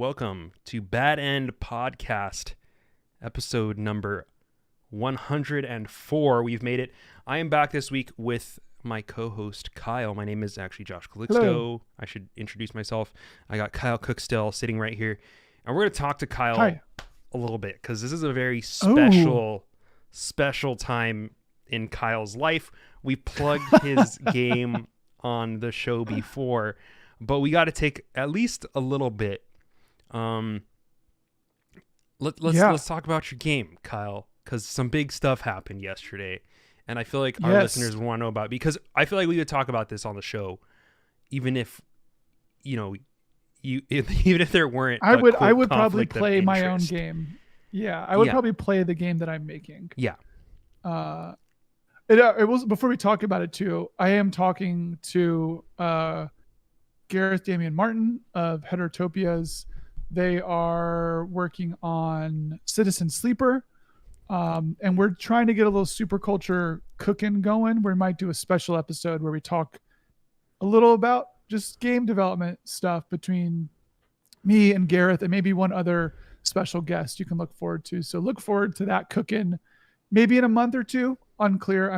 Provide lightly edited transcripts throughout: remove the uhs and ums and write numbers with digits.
welcome to Bad End Podcast, episode number 104. We've made it. I am back this week with my co-host, Kyle. My name is actually Josh Calixto. Hello. I should introduce myself. I got Kyle Cookstill sitting right here. And we're going to talk to Kyle Hi. a little bit because this is a very special time in Kyle's life. We plugged his game on the show before, but we got to take at least a little bit. Let's talk about your game, Kyle, because some big stuff happened yesterday, and I feel like our listeners want to know about it, because I feel like we would talk about this on the show, even if even if there weren't. I would probably play my own game. Yeah, I would probably play the game that I'm making. Yeah. It was, before we talk about it too, I am talking to Gareth, Damian Martin of Heterotopias. They are working on Citizen Sleeper, and we're trying to get a little super culture cooking going. We might do a special episode where we talk a little about just game development stuff between me and Gareth, and maybe one other special guest you can look forward to. So look forward to that cooking maybe in a month or two. Unclear.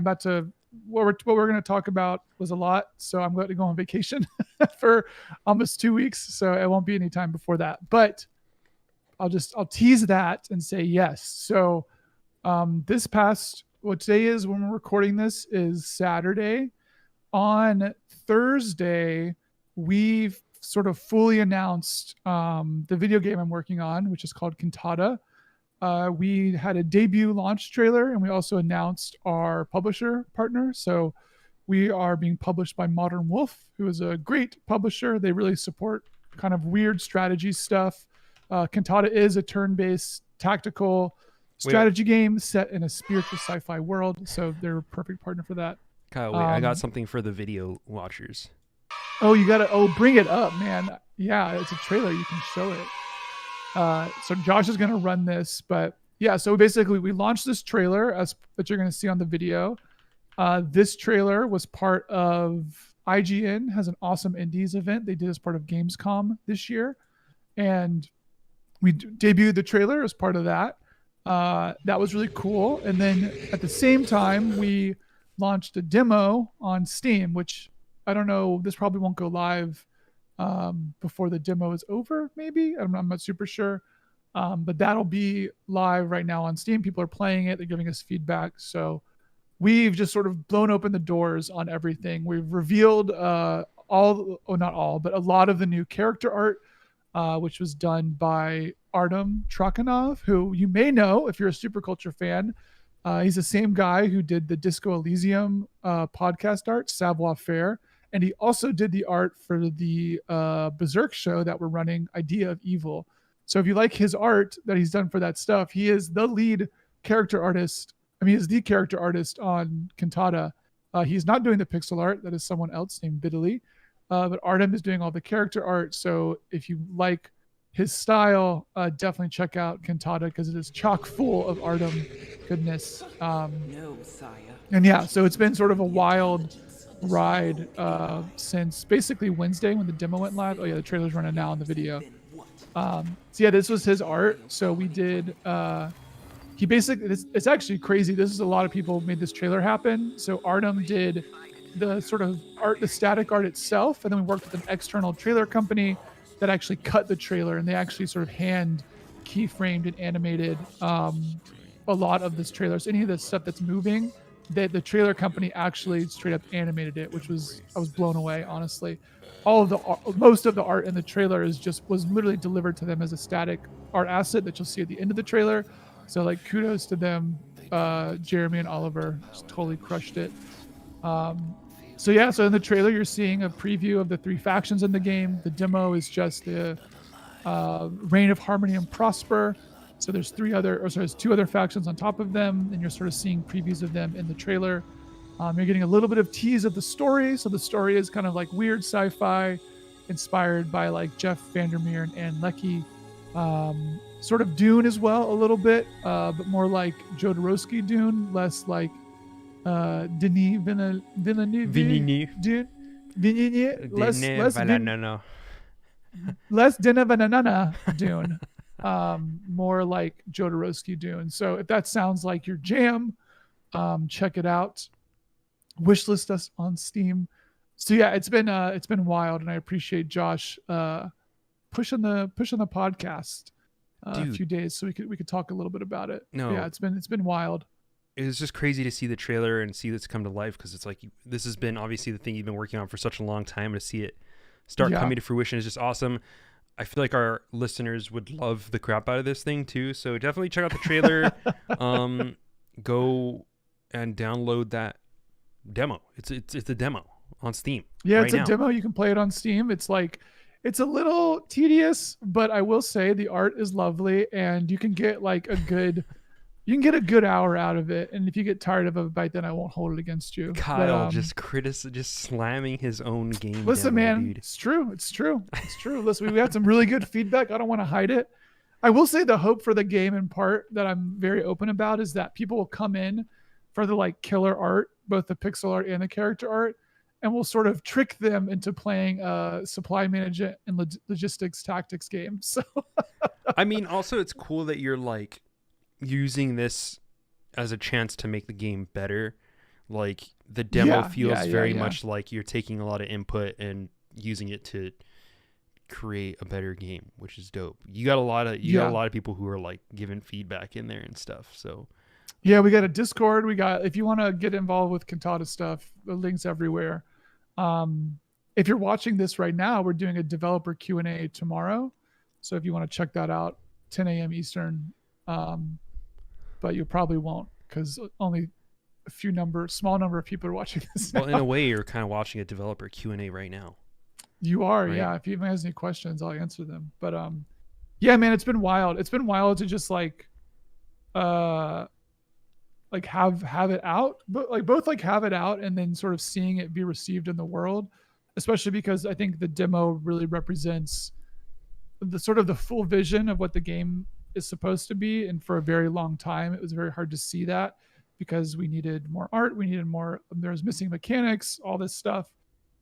What we're going to talk about was a lot, so I'm going to go on vacation for almost 2 weeks, so it won't be any time before that. But I'll tease that and say yes. So what today is, when we're recording this, is Saturday. On Thursday, we've sort of fully announced the video game I'm working on, which is called Cantata. We had a debut launch trailer, and we also announced our publisher partner. So we are being published by Modern Wolf, who is a great publisher. They really support kind of weird strategy stuff. Cantata is a turn-based tactical strategy game set in a spiritual sci-fi world. So they're a perfect partner for that. Kyle, wait, I got something for the video watchers. Bring it up, man. Yeah, it's a trailer. You can show it. So Josh is going to run this, but yeah, so basically we launched this trailer that you're going to see on the video. This trailer was part of IGN has an awesome indies event they did as part of Gamescom this year. And we debuted the trailer as part of that. That was really cool. And then at the same time, we launched a demo on Steam, which I don't know, this probably won't go live before the demo is over, maybe. I'm not super sure. But that'll be live right now on Steam. People are playing it. They're giving us feedback. So we've just sort of blown open the doors on everything. We've revealed not all, but a lot of the new character art, which was done by Artem Trakhanov, who you may know if you're a Superculture fan. He's the same guy who did the Disco Elysium podcast art, Savoir Faire. And he also did the art for the Berserk show that we're running, Idea of Evil. So if you like his art that he's done for that stuff, he is the lead character artist. He's the character artist on Cantata. He's not doing the pixel art. That is someone else named Bitterly. But Artem is doing all the character art. So if you like his style, definitely check out Cantata, because it is chock full of Artem goodness. No, sire. And yeah, so it's been sort of a wild ride since basically Wednesday when the demo went live. Oh yeah, the trailer's running now on the video. So yeah, this was his art. So we did it's actually crazy. This is a lot of people made this trailer happen. So Artem did the sort of art, the static art itself, and then we worked with an external trailer company that actually cut the trailer, and they actually sort of hand keyframed and animated a lot of this trailer. So any of the stuff that's moving, the trailer company actually straight up animated it, I was blown away, honestly. Most of the art in the trailer was literally delivered to them as a static art asset that you'll see at the end of the trailer. So like, kudos to them. Jeremy and Oliver just totally crushed it. So in the trailer you're seeing a preview of the 3 factions in the game. The demo is just the Reign of Harmony and Prosper. So there's 2 other factions on top of them, and you're sort of seeing previews of them in the trailer. You're getting a little bit of tease of the story. So the story is kind of like weird sci-fi, inspired by like Jeff Vandermeer and Anne Leckie. Sort of Dune as well, a little bit, but more like Jodorowsky Dune, less like Denis Villeneuve. Villeneuve. Dune. Villeneuve. Less no. less Dune, more like Jodorowsky Dune. So if that sounds like your jam, check it out. Wishlist us on Steam. So yeah, it's been wild, and I appreciate Josh pushing the podcast a few days so we could talk a little bit about it. No, yeah, it's been wild. It was just crazy to see the trailer and see this come to life, because it's like this has been obviously the thing you've been working on for such a long time. To see it start coming to fruition is just awesome. I feel like our listeners would love the crap out of this thing too. So definitely check out the trailer. Go and download that demo. It's a demo on Steam. Yeah, it's a demo. You can play it on Steam. It's a little tedious, but I will say the art is lovely, and you can get like a good hour out of it. And if you get tired of a bite, then I won't hold it against you. Kyle just slamming his own game. Listen, demo, man, dude. It's true. Listen, we had some really good feedback. I don't want to hide it. I will say the hope for the game, in part, that I'm very open about, is that people will come in for the like killer art, both the pixel art and the character art, and we'll sort of trick them into playing a supply management and logistics tactics game. So, I mean, also it's cool that you're like using this as a chance to make the game better. Like the demo feels very much like you're taking a lot of input and using it to create a better game, which is dope. You got a lot of people who are like giving feedback in there and stuff. So yeah, we got a Discord. If you want to get involved with Cantata stuff, the links everywhere. If you're watching this right now, we're doing a developer Q&A tomorrow. So if you want to check that out, 10 a.m. Eastern. But you probably won't, because only small number of people are watching this now. Well, in a way, you're kind of watching a developer Q&A right now. You are, right? Yeah. If anyone has any questions, I'll answer them. But yeah, man, it's been wild. It's been wild to just like have it out, but like both like have it out and then sort of seeing it be received in the world, especially because I think the demo really represents the sort of the full vision of what the game is supposed to be. And for a very long time, it was very hard to see that, because we needed more art, there was missing mechanics, all this stuff.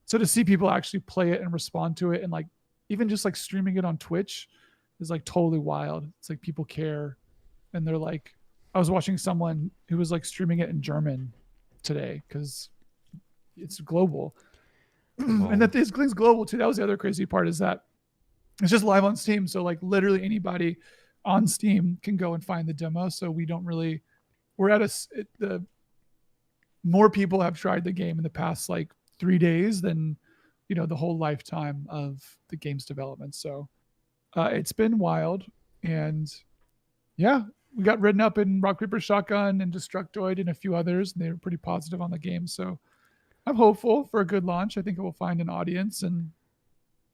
So to see people actually play it and respond to it, and like even just like streaming it on Twitch is like totally wild. It's like people care, and they're like, I was watching someone who was like streaming it in German today because it's global. And that this thing's global too. That was the other crazy part, is that it's just live on Steam. So like literally anybody on Steam can go and find the demo. So more people have tried the game in the past like 3 days than, the whole lifetime of the game's development. So it's been wild. And yeah, we got written up in Rock Paper Shotgun and Destructoid and a few others, and they were pretty positive on the game. So I'm hopeful for a good launch. I think it will find an audience, and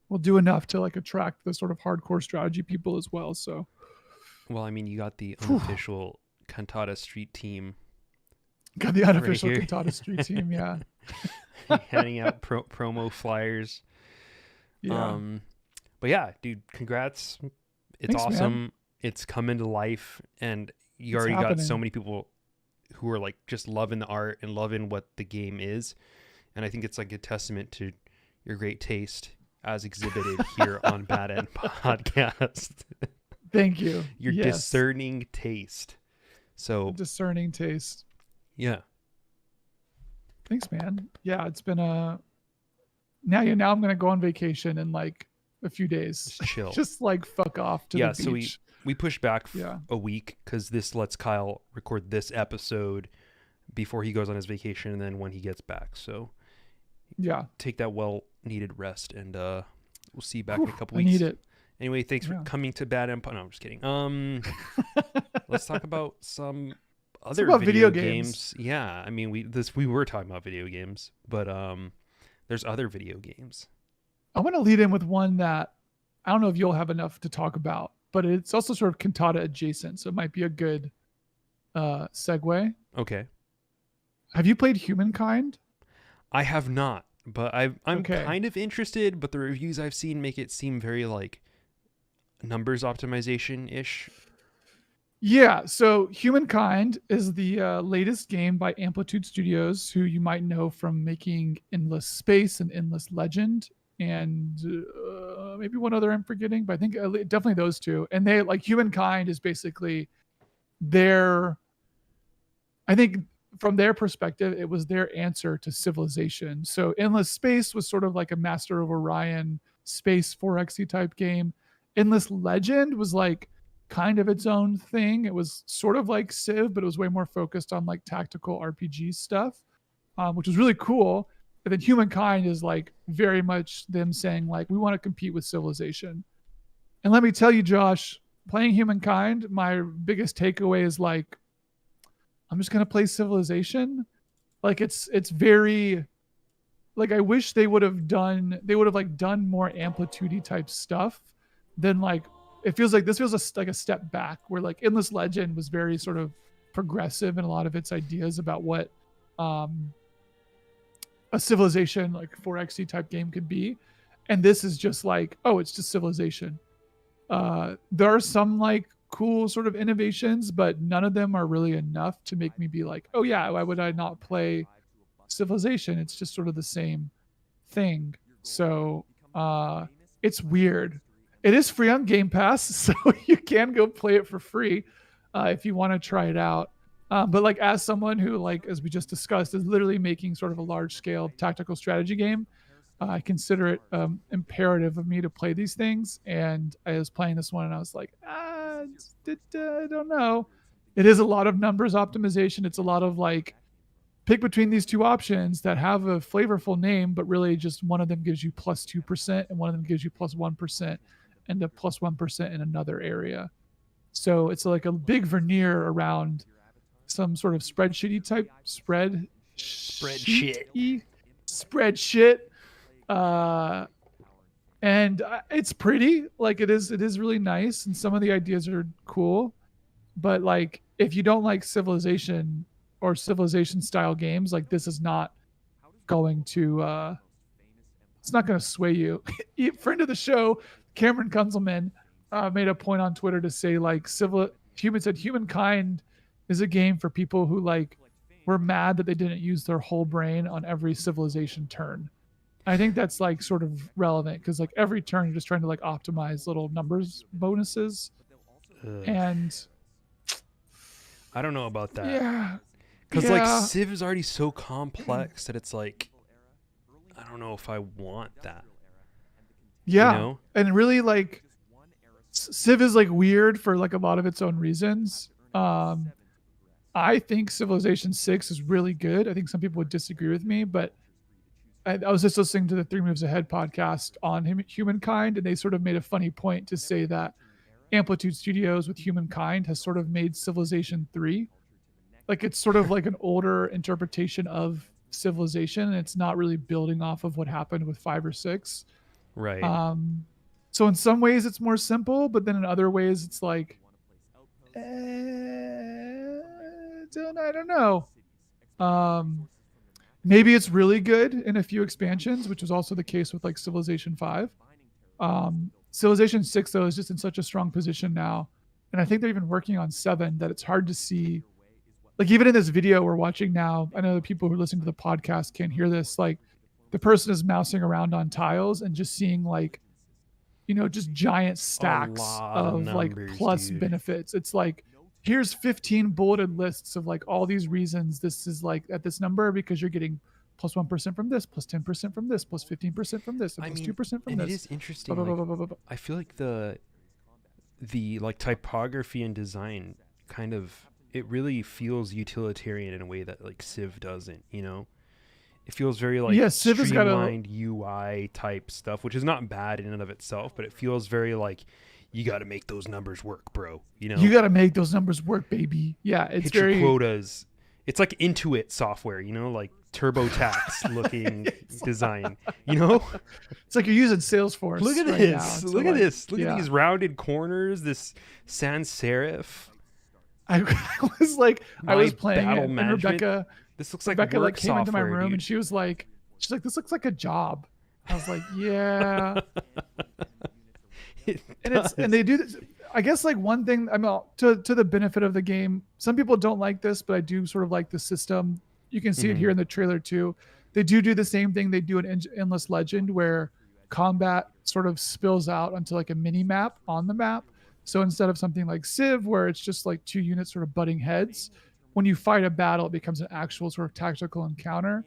we'll do enough to like attract the sort of hardcore strategy people as well. So, well, I mean, you got the unofficial Cantata Street team. Got the unofficial Cantata Street team, yeah. Handing out promo flyers. Yeah. But yeah, dude, congrats. It's Thanks, awesome. Man. It's coming to life, and you already got so many people who are like just loving the art and loving what the game is. And I think it's like a testament to your great taste as exhibited here on Bad End Podcast. Thank you. Your discerning taste. So discerning taste. Yeah. Thanks, man. Yeah, it's been now I'm gonna go on vacation in like a few days. Just chill. Just like fuck off to the beach. So we pushed back a week because this lets Kyle record this episode before he goes on his vacation and then when he gets back. So yeah, take that well-needed rest, and we'll see you back in a couple weeks. I need it. Anyway, thanks for coming to Bad Empire. No, I'm just kidding. Let's talk about some other video games. Yeah, I mean, we were talking about video games, but there's other video games. I want to lead in with one that I don't know if you'll have enough to talk about, but it's also sort of Cantata adjacent, so it might be a good segue. Okay. Have you played Humankind? I have not, but I'm kind of interested, but the reviews I've seen make it seem very like numbers optimization-ish. Yeah, so Humankind is the latest game by Amplitude Studios, who you might know from making Endless Space and Endless Legend, and maybe one other I'm forgetting, but I think definitely those two. And they like Humankind is basically their, I think from their perspective, it was their answer to Civilization. So Endless Space was sort of like a Master of Orion space 4X type game. Endless Legend was like kind of its own thing. It was sort of like Civ, but it was way more focused on like tactical RPG stuff, which was really cool. And then Humankind is like very much them saying like we want to compete with Civilization. And let me tell you, Josh, playing Humankind, my biggest takeaway is like I'm just gonna play Civilization. Like it's very like I wish they would have like done more amplitude type stuff than like it feels like this feels like a step back where like Endless Legend was very sort of progressive in a lot of its ideas about what a Civilization like 4X type game could be. And this is just like, oh, it's just Civilization. There are some like cool sort of innovations, but none of them are really enough to make me be like, oh yeah, why would I not play Civilization? It's just sort of the same thing. So it's weird. It is free on Game Pass, so you can go play it for free if you want to try it out. But like as someone who like as we just discussed is literally making sort of a large scale tactical strategy game, I consider it imperative of me to play these things. And I was playing this one and I was like, I don't know. It is a lot of numbers optimization. It's a lot of like pick between these two options that have a flavorful name, but really just one of them gives you plus 2% and one of them gives you plus 1% and a plus 1% in another area. So it's like a big veneer around some sort of spreadsheet type spread shit. And it's pretty, like it is really nice, and some of the ideas are cool, but like if you don't like Civilization or Civilization style games, like this is not going to it's not going to sway you. Friend of the show, Cameron Kunzelman, made a point on Twitter to say like Humankind is a game for people who like were mad that they didn't use their whole brain on every Civilization turn. I think that's like sort of relevant because like every turn you're just trying to like optimize little numbers bonuses. And I don't know about that. Yeah. Because like Civ is already so complex that it's like I don't know if I want that. Yeah. You know? And really like Civ is like weird for like a lot of its own reasons. I think Civilization 6 is really good. I think some people would disagree with me, but I was just listening to the 3 Moves Ahead podcast on Humankind, and they sort of made a funny point to say that Amplitude Studios with Humankind has sort of made Civilization 3. Like it's sort of like an older interpretation of Civilization, and it's not really building off of what happened with 5 or 6. Right. So in some ways it's more simple, but then in other ways it's like, I don't know. Maybe it's really good in a few expansions, which was also the case with like Civilization 5. Civilization 6 though is just in such a strong position now, and I think they're even working on 7 that it's hard to see. Like even in this video we're watching now, I know the people who listen to the podcast can't hear this. Like the person is mousing around on tiles and just seeing like, you know, just giant stacks of like plus benefits. It's like here's 15 bulleted lists of like all these reasons this is like at this number because you're getting plus 1% from this, plus 10% from this, plus 15% from this, and plus 2% from this. It is interesting. Like, I feel like the like typography and design kind of it really feels utilitarian in a way that like Civ doesn't, you know? It feels very like Civ streamlined UI type stuff, which is not bad in and of itself, but it feels very like you got to make those numbers work, bro. You know, you got to make those numbers work, baby. Yeah, it's hit very your quotas. It's like Intuit software, you know, like TurboTax looking design. You know, it's like you're using Salesforce. Look at right this. Now Look at this. Look at these rounded corners. This sans serif. I was like, I was playing it, and Rebecca. This looks like Rebecca work like came into my room, dude. and she's like, this looks like a job. I was like, yeah. And they do this. I guess like one thing, I mean, to the benefit of the game, some people don't like this, but I do sort of like the system. You can see it here in the trailer too. They do the same thing they do in Endless Legend, where combat sort of spills out onto like a mini map on the map. So instead of something like Civ, where it's just like two units sort of butting heads, when you fight a battle, it becomes an actual sort of tactical encounter.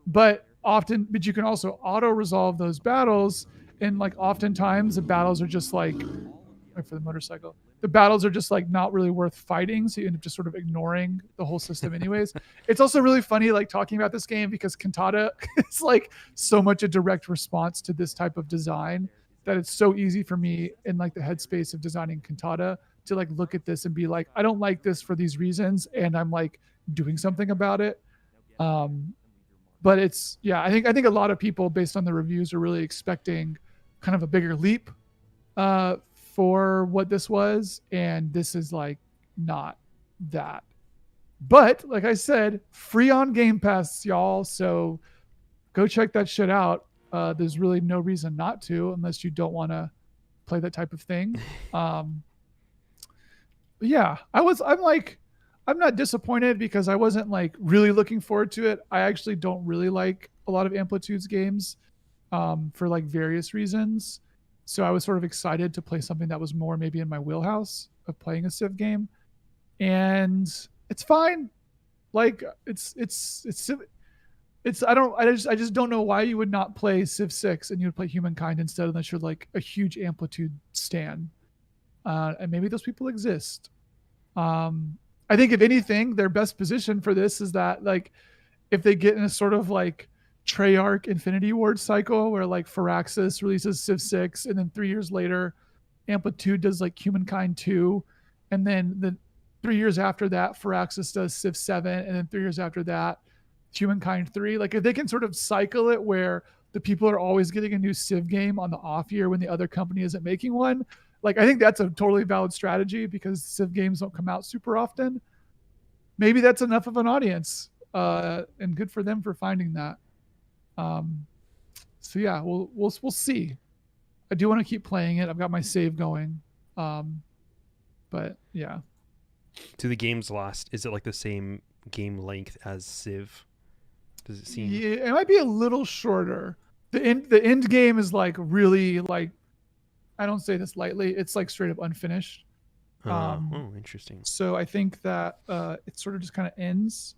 But you can also auto resolve those battles. And like oftentimes the battles are just like, for the motorcycle, the battles are just like not really worth fighting. So you end up just sort of ignoring the whole system anyways. It's also really funny like talking about this game because Cantata is like so much a direct response to this type of design that it's so easy for me in like the headspace of designing Cantata to like look at this and be like, I don't like this for these reasons. And I'm like doing something about it. But it's, yeah, I think a lot of people based on the reviews are really expecting kind of a bigger leap for what this was, and this is like not that. But like I said, free on Game Pass, y'all. So go check that shit out. There's really no reason not to, unless you don't want to play that type of thing. Yeah, I'm not disappointed because I wasn't like really looking forward to it. I actually don't really like a lot of Amplitude's games for like various reasons. So I was sort of excited to play something that was more maybe in my wheelhouse of playing a Civ game, and it's fine. Like it's I just don't know why you would not play Civ 6 and you would play Humankind instead, unless you're like a huge Amplitude stan. And maybe those people exist. I think if anything, their best position for this is that like if they get in a sort of like Treyarch Infinity Ward cycle where like Firaxis releases Civ 6 and then 3 years later Amplitude does like Humankind 2, and then the 3 years after that Firaxis does Civ 7, and then 3 years after that Humankind 3. Like if they can sort of cycle it where the people are always getting a new Civ game on the off year when the other company isn't making one, like I think that's a totally valid strategy because Civ games don't come out super often. Maybe that's enough of an audience, and good for them for finding that. So yeah, we'll see. I do want to keep playing it. I've got my save going, but yeah. To the game's last, is it like the same game length as Civ? Does it seem? Yeah, it might be a little shorter. The end game is like really like, I don't say this lightly. It's like straight up unfinished. Interesting. So I think that it sort of just kind of ends.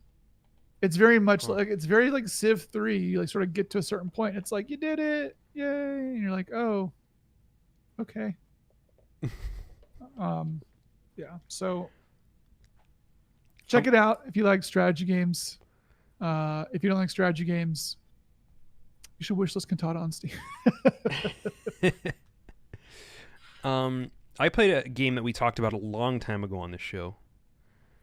It's very much like it's very like Civ 3. You like sort of get to a certain point. It's like you did it, yay, and you're like, oh, okay. Yeah. So check it out if you like strategy games. If you don't like strategy games, you should wishlist Cantata on Steam. I played a game that we talked about a long time ago on this show.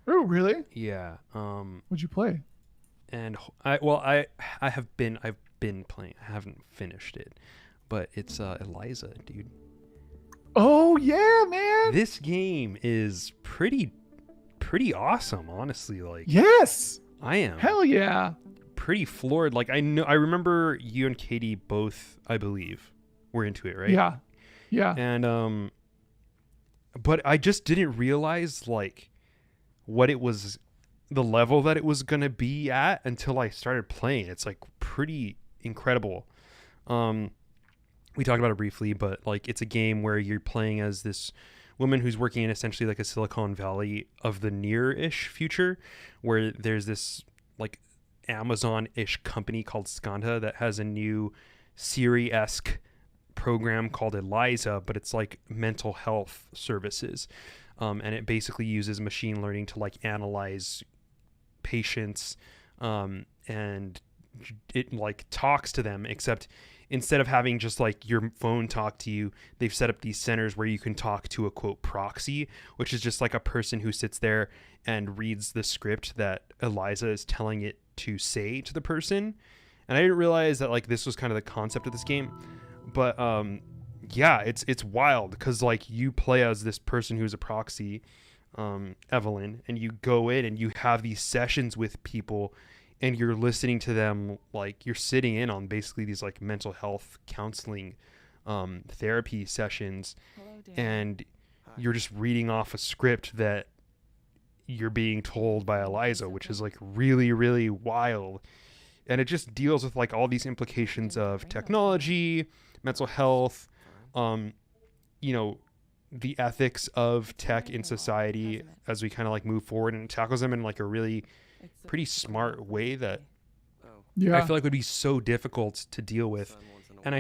Oh, really? Yeah. What'd you play? And I've been playing. I haven't finished it, but it's Eliza, dude. Oh yeah, man. This game is pretty awesome, honestly. Like, yes, I am. Hell yeah. Pretty floored. Like I remember you and Katie both, I believe, were into it, right? Yeah. Yeah. And but I just didn't realize like what it was, the level that it was gonna be at until I started playing. It's like pretty incredible. We talked about it briefly, but like it's a game where you're playing as this woman who's working in essentially like a Silicon Valley of the near-ish future, where there's this like Amazon-ish company called Skanda that has a new Siri-esque program called Eliza, but it's like mental health services. And it basically uses machine learning to like analyze patients, and it like talks to them, except instead of having just like your phone talk to you, they've set up these centers where you can talk to a quote proxy, which is just like a person who sits there and reads the script that Eliza is telling it to say to the person. And I didn't realize that like this was kind of the concept of this game, but yeah, it's wild because like you play as this person who's a proxy, Evelyn, and you go in and you have these sessions with people and you're listening to them, like you're sitting in on basically these like mental health counseling therapy sessions. And you're just reading off a script that you're being told by Eliza, which is like really, really wild. And it just deals with like all these implications of technology, mental health, you know, the ethics of tech in society as we kind of like move forward, and it tackles them in like a really pretty smart way that I feel like would be so difficult to deal with. And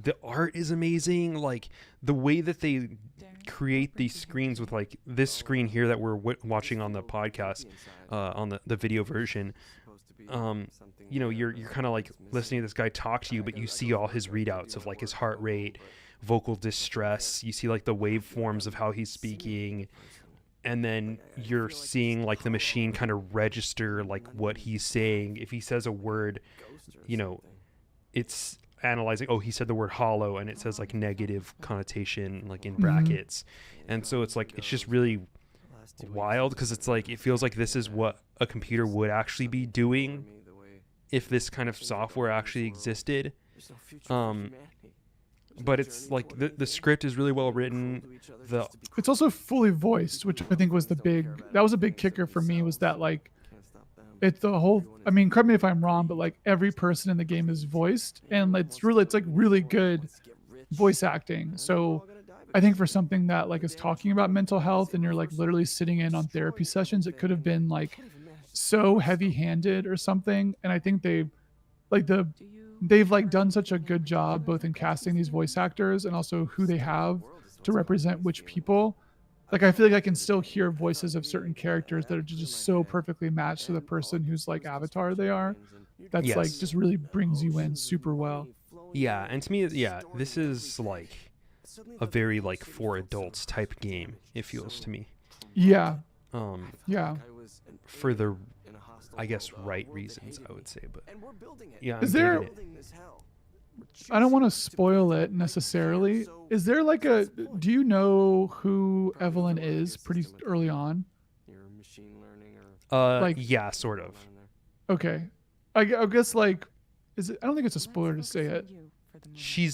the art is amazing. Like the way that they create these screens with like this screen here that we're watching on the podcast, on the video version. You know, you're kind of like listening to this guy talk to you, but you see all his readouts of like his heart rate, vocal distress. You see like the waveforms of how he's speaking. And then you're seeing like the machine kind of register like what he's saying. If he says a word, you know, it's analyzing, oh, he said the word hollow, and it says like negative connotation like in brackets. And so it's like, it's just really wild, because it's like, it feels like this is what a computer would actually be doing if this kind of software actually existed. But it's like the script is really well written. It's also fully voiced, which I think was a big kicker for me, was that like it's the whole, I mean, correct me if I'm wrong, but like every person in the game is voiced, and it's like really good voice acting. So I think for something that like is talking about mental health and you're like literally sitting in on therapy sessions, it could have been like so heavy-handed or something. And I think they've like done such a good job both in casting these voice actors and also who they have to represent which people. Like I feel like I can still hear voices of certain characters that are just so perfectly matched to the person whose like avatar they are. That's like just really brings you in super well. Yeah, and to me, this is like a very like for adults type game, it feels to me. Yeah. For the, I guess, right reasons, I would say. But yeah, I don't want to spoil it necessarily. Is there like do you know who Evelyn is pretty early on? Yeah, sort of. Okay. I guess like, I don't think it's a spoiler to say it.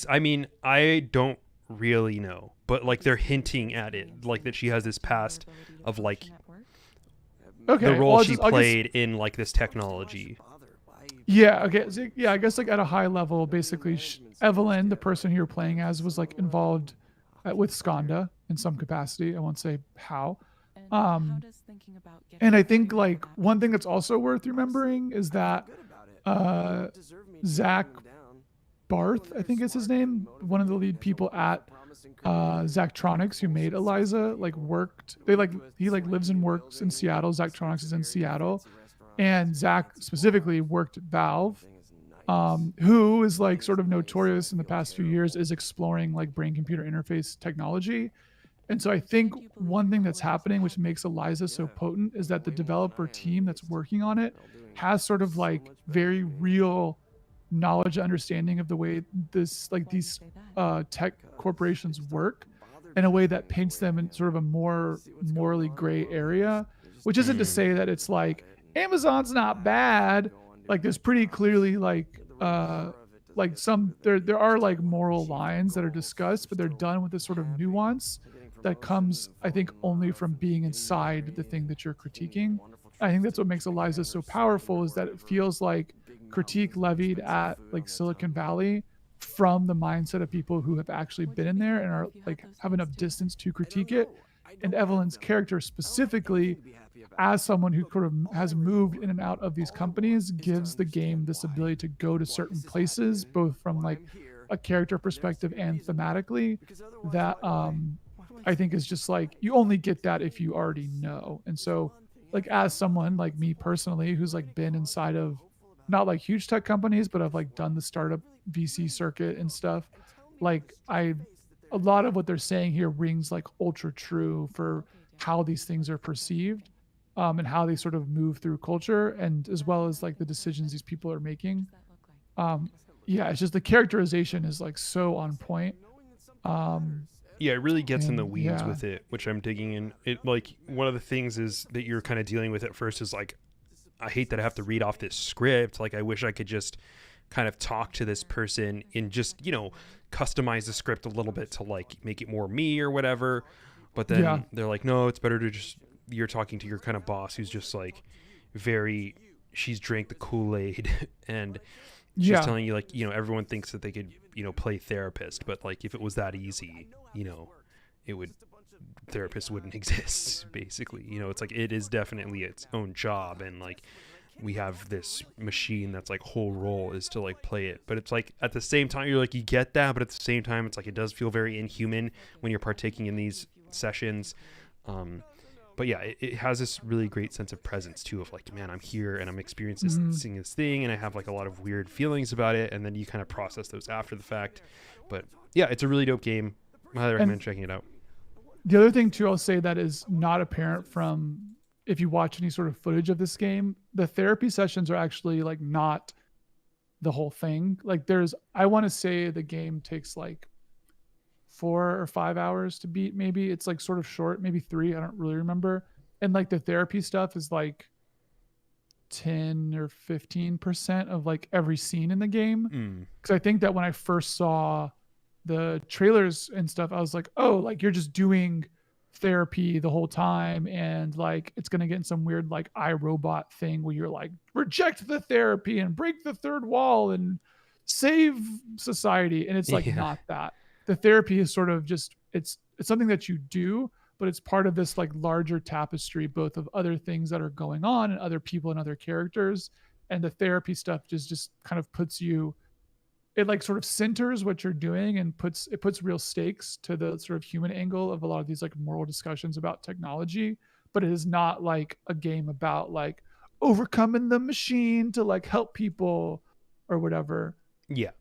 I don't really know, but like they're hinting at it, like that she has this past of like the role she played in like this technology. Yeah. Okay. So, yeah. I guess like at a high level, basically, Evelyn, the person you're playing as, was like involved with Skanda in some capacity. I won't say how. And I think like one thing that's also worth remembering is that Zach Barth, I think is his name, one of the lead people at Zachtronics, who made Eliza, like worked. He lives and works in Seattle. Zachtronics is in Seattle, and Zach specifically worked at Valve, who is like sort of notorious in the past few years is exploring like brain-computer interface technology. And so I think one thing that's happening, which makes Eliza so potent, is that the developer team that's working on it has sort of like very real knowledge and understanding of the way these tech corporations work, in a way that paints them in sort of a more morally gray area, which isn't to say that it's like Amazon's not bad. Like there's pretty clearly like some there are like moral lines that are discussed, but they're done with this sort of nuance that comes, I think, only from being inside the thing that you're critiquing. I think that's what makes Eliza so powerful, is that it feels like critique levied at like Silicon Valley from the mindset of people who have actually been in there and are like have enough distance to critique it. And Evelyn's character specifically, as someone who sort of has moved in and out of these companies, gives the game this ability to go to certain places, both from like a character perspective and thematically, that I think is just like, you only get that if you already know. And so like as someone like me personally, who's like been inside of not like huge tech companies, but I've like done the startup VC circuit and stuff, like a lot of what they're saying here rings like ultra true for how these things are perceived, and how they sort of move through culture, and as well as like the decisions these people are making. It's just the characterization is like so on point. Yeah, it really gets in the weeds with it, which I'm digging in. It like one of the things is that you're kind of dealing with at first is like, I hate that I have to read off this script. Like I wish I could just kind of talk to this person and just, customize the script a little bit to like make it more me or whatever. But then they're like, no, it's better to just, you're talking to your kind of boss who's just like she's drank the Kool-Aid and she's telling you like, everyone thinks that they could, play therapist, but like if it was that easy, therapists wouldn't exist basically. It's like it is definitely its own job, and like we have this machine that's like whole role is to like play it, but it's like at the same time you're like you get that, but at the same time it's like it does feel very inhuman when you're partaking in these sessions. But yeah, it has this really great sense of presence too, of like, man, I'm here and I'm experiencing this thing, and I have like a lot of weird feelings about it, and then you kind of process those after the fact. But yeah, it's a really dope game. I highly recommend checking it out. The other thing too, I'll say that is not apparent from if you watch any sort of footage of this game, the therapy sessions are actually like not the whole thing. Like I want to say the game takes like 4 or 5 hours to beat. Maybe it's like sort of short, maybe 3. I don't really remember. And like the therapy stuff is like 10 or 15% of like every scene in the game. Because I think that when I first saw the trailers and stuff, I was like, oh, like you're just doing therapy the whole time, and like it's gonna get in some weird like iRobot thing where you're like reject the therapy and break the third wall and save society, and it's like not that. The therapy is sort of just it's something that you do, but it's part of this like larger tapestry, both of other things that are going on and other people and other characters. And the therapy stuff just kind of puts you, it like sort of centers what you're doing and puts real stakes to the sort of human angle of a lot of these like moral discussions about technology. But it is not like a game about like overcoming the machine to like help people or whatever. Yeah.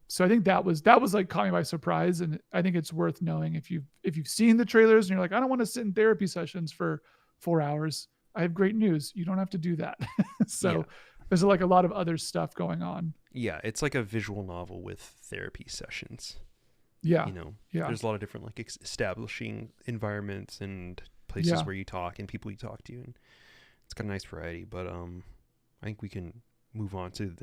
So I think that was like caught me by surprise, and I think it's worth knowing if you've seen the trailers and you're like, I don't want to sit in therapy sessions for 4 hours. I have great news. You don't have to do that. So there's like a lot of other stuff going on. Yeah, it's like a visual novel with therapy sessions. Yeah. There's a lot of different like establishing environments and places where you talk and people you talk to, and it's got a nice variety. But I think we can move on to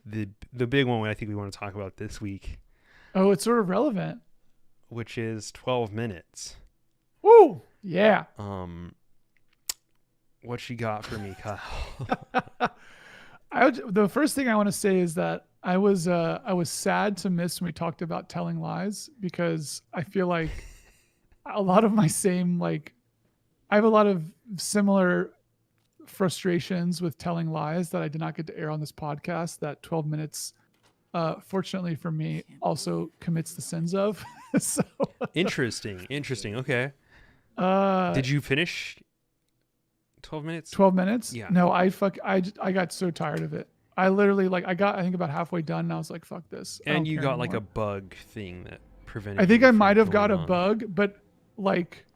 the big one I think we want to talk about this week. Oh, it's sort of relevant. Which is 12 minutes. Woo! Yeah. What you got for me, Kyle? The first thing I want to say is that I was sad to miss when we talked about telling lies, because I feel like a lot of my same like I have a lot of similar frustrations with telling lies that I did not get to air on this podcast, that 12 minutes fortunately for me also commits the sins of. So interesting okay. Did you finish 12 minutes? 12 minutes? Yeah. No, I got so tired of it. I literally I think about halfway done and I was like, fuck this. And you got like a bug thing that prevented I think I might have got a bug, but like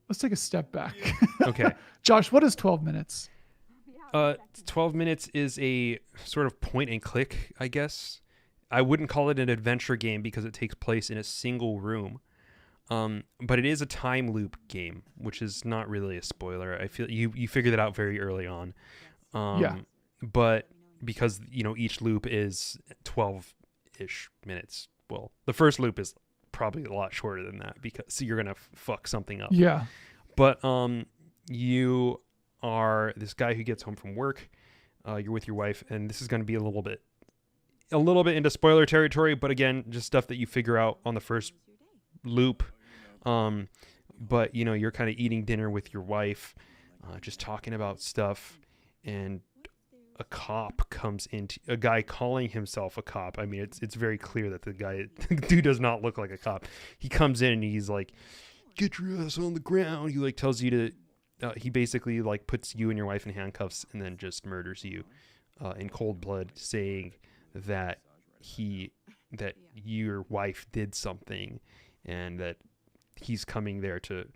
let's take a step back. Okay. Josh, what is 12 minutes? 12 minutes is a sort of point and click, I guess. I wouldn't call it an adventure game because it takes place in a single room. But it is a time loop game, which is not really a spoiler. I feel you figured that out very early on. But because, each loop is 12-ish minutes. Well, the first loop is probably a lot shorter than that because you're going to fuck something up. Yeah. But you are this guy who gets home from work. You're with your wife, and this is going to be a little bit into spoiler territory, but again, just stuff that you figure out on the first loop. But you're kind of eating dinner with your wife, just talking about stuff, and a cop comes into a guy calling himself a cop. I mean, it's very clear that the dude does not look like a cop. He comes in and he's like, "Get your ass on the ground." He like tells you to. He basically like puts you and your wife in handcuffs and then just murders you in cold blood, saying that your wife did something and that he's coming there to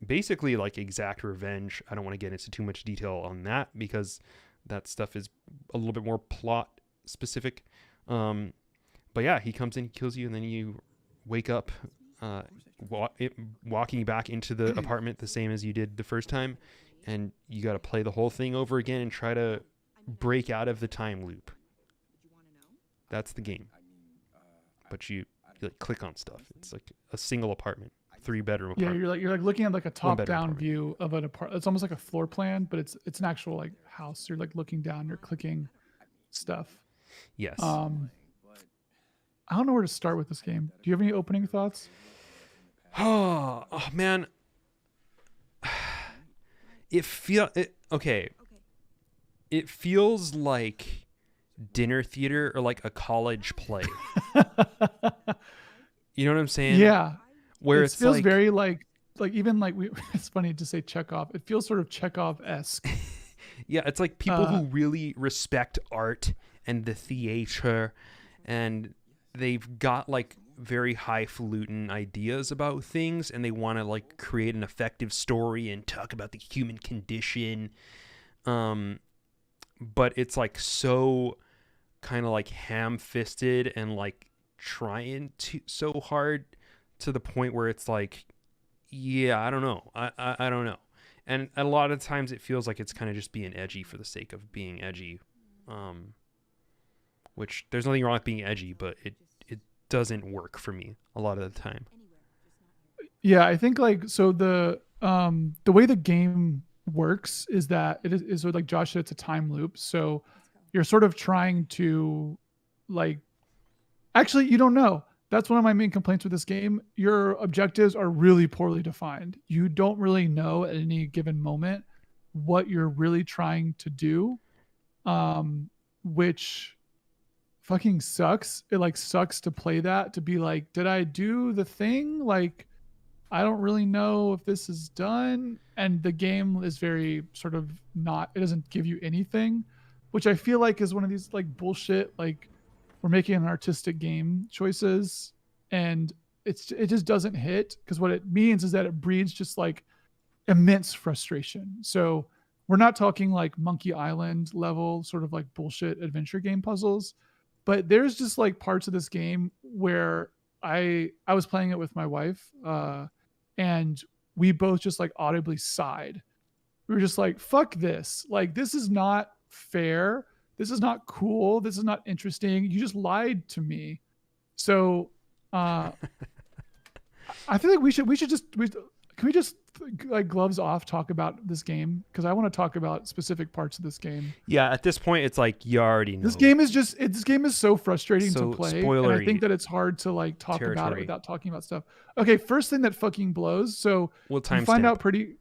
basically like exact revenge. I don't want to get into too much detail on that because that stuff is a little bit more plot specific. But yeah, he comes in, he kills you, and then you wake up walking back into the apartment the same as you did the first time, and you got to play the whole thing over again and try to break out of the time loop. That's the game. But you like click on stuff. It's like a single apartment, 3-bedroom apartment. Yeah, you're like looking at like a top-down view of an apartment. It's almost like a floor plan, but it's an actual like house. You're like looking down, you're clicking stuff. Yes. I don't know where to start with this game. Do you have any opening thoughts? Oh man. It feels like dinner theater or like a college play. You know what I'm saying? Yeah. Where it feels like, very like even like it's funny to say Chekhov. It feels sort of Chekhov-esque. Yeah, it's like people who really respect art and the theater, and they've got like very highfalutin ideas about things, and they want to like create an effective story and talk about the human condition. But it's like so kind of like ham-fisted and like trying to so hard to the point where it's like, yeah, I don't know. I don't know. And a lot of times it feels like it's kind of just being edgy for the sake of being edgy. Which there's nothing wrong with being edgy, but it doesn't work for me a lot of the time. Yeah, I think like so the way the game works is that it is like Josh said, it's a time loop. So you're sort of trying to like actually you don't know. That's one of my main complaints with this game. Your objectives are really poorly defined. You don't really know at any given moment what you're really trying to do, which fucking sucks. It like sucks to play that, to be like, did I do the thing? Like, I don't really know if this is done. And the game is very sort of not, it doesn't give you anything, which I feel like is one of these like bullshit, like, we're making an artistic game choices, and it just doesn't hit, because what it means is that it breeds just like immense frustration. So we're not talking like Monkey Island level sort of like bullshit adventure game puzzles, but there's just like parts of this game where I was playing it with my wife, and we both just like audibly sighed. We were just like, fuck this, like this is not fair. This is not cool. This is not interesting. You just lied to me. So I feel like we should just can we just like gloves off talk about this game, because I want to talk about specific parts of this game. Yeah, at this point it's like you already know. This game is so frustrating to play, and I think that it's hard to like talk about it without talking about stuff. Okay, first thing that fucking blows. So we'll find out pretty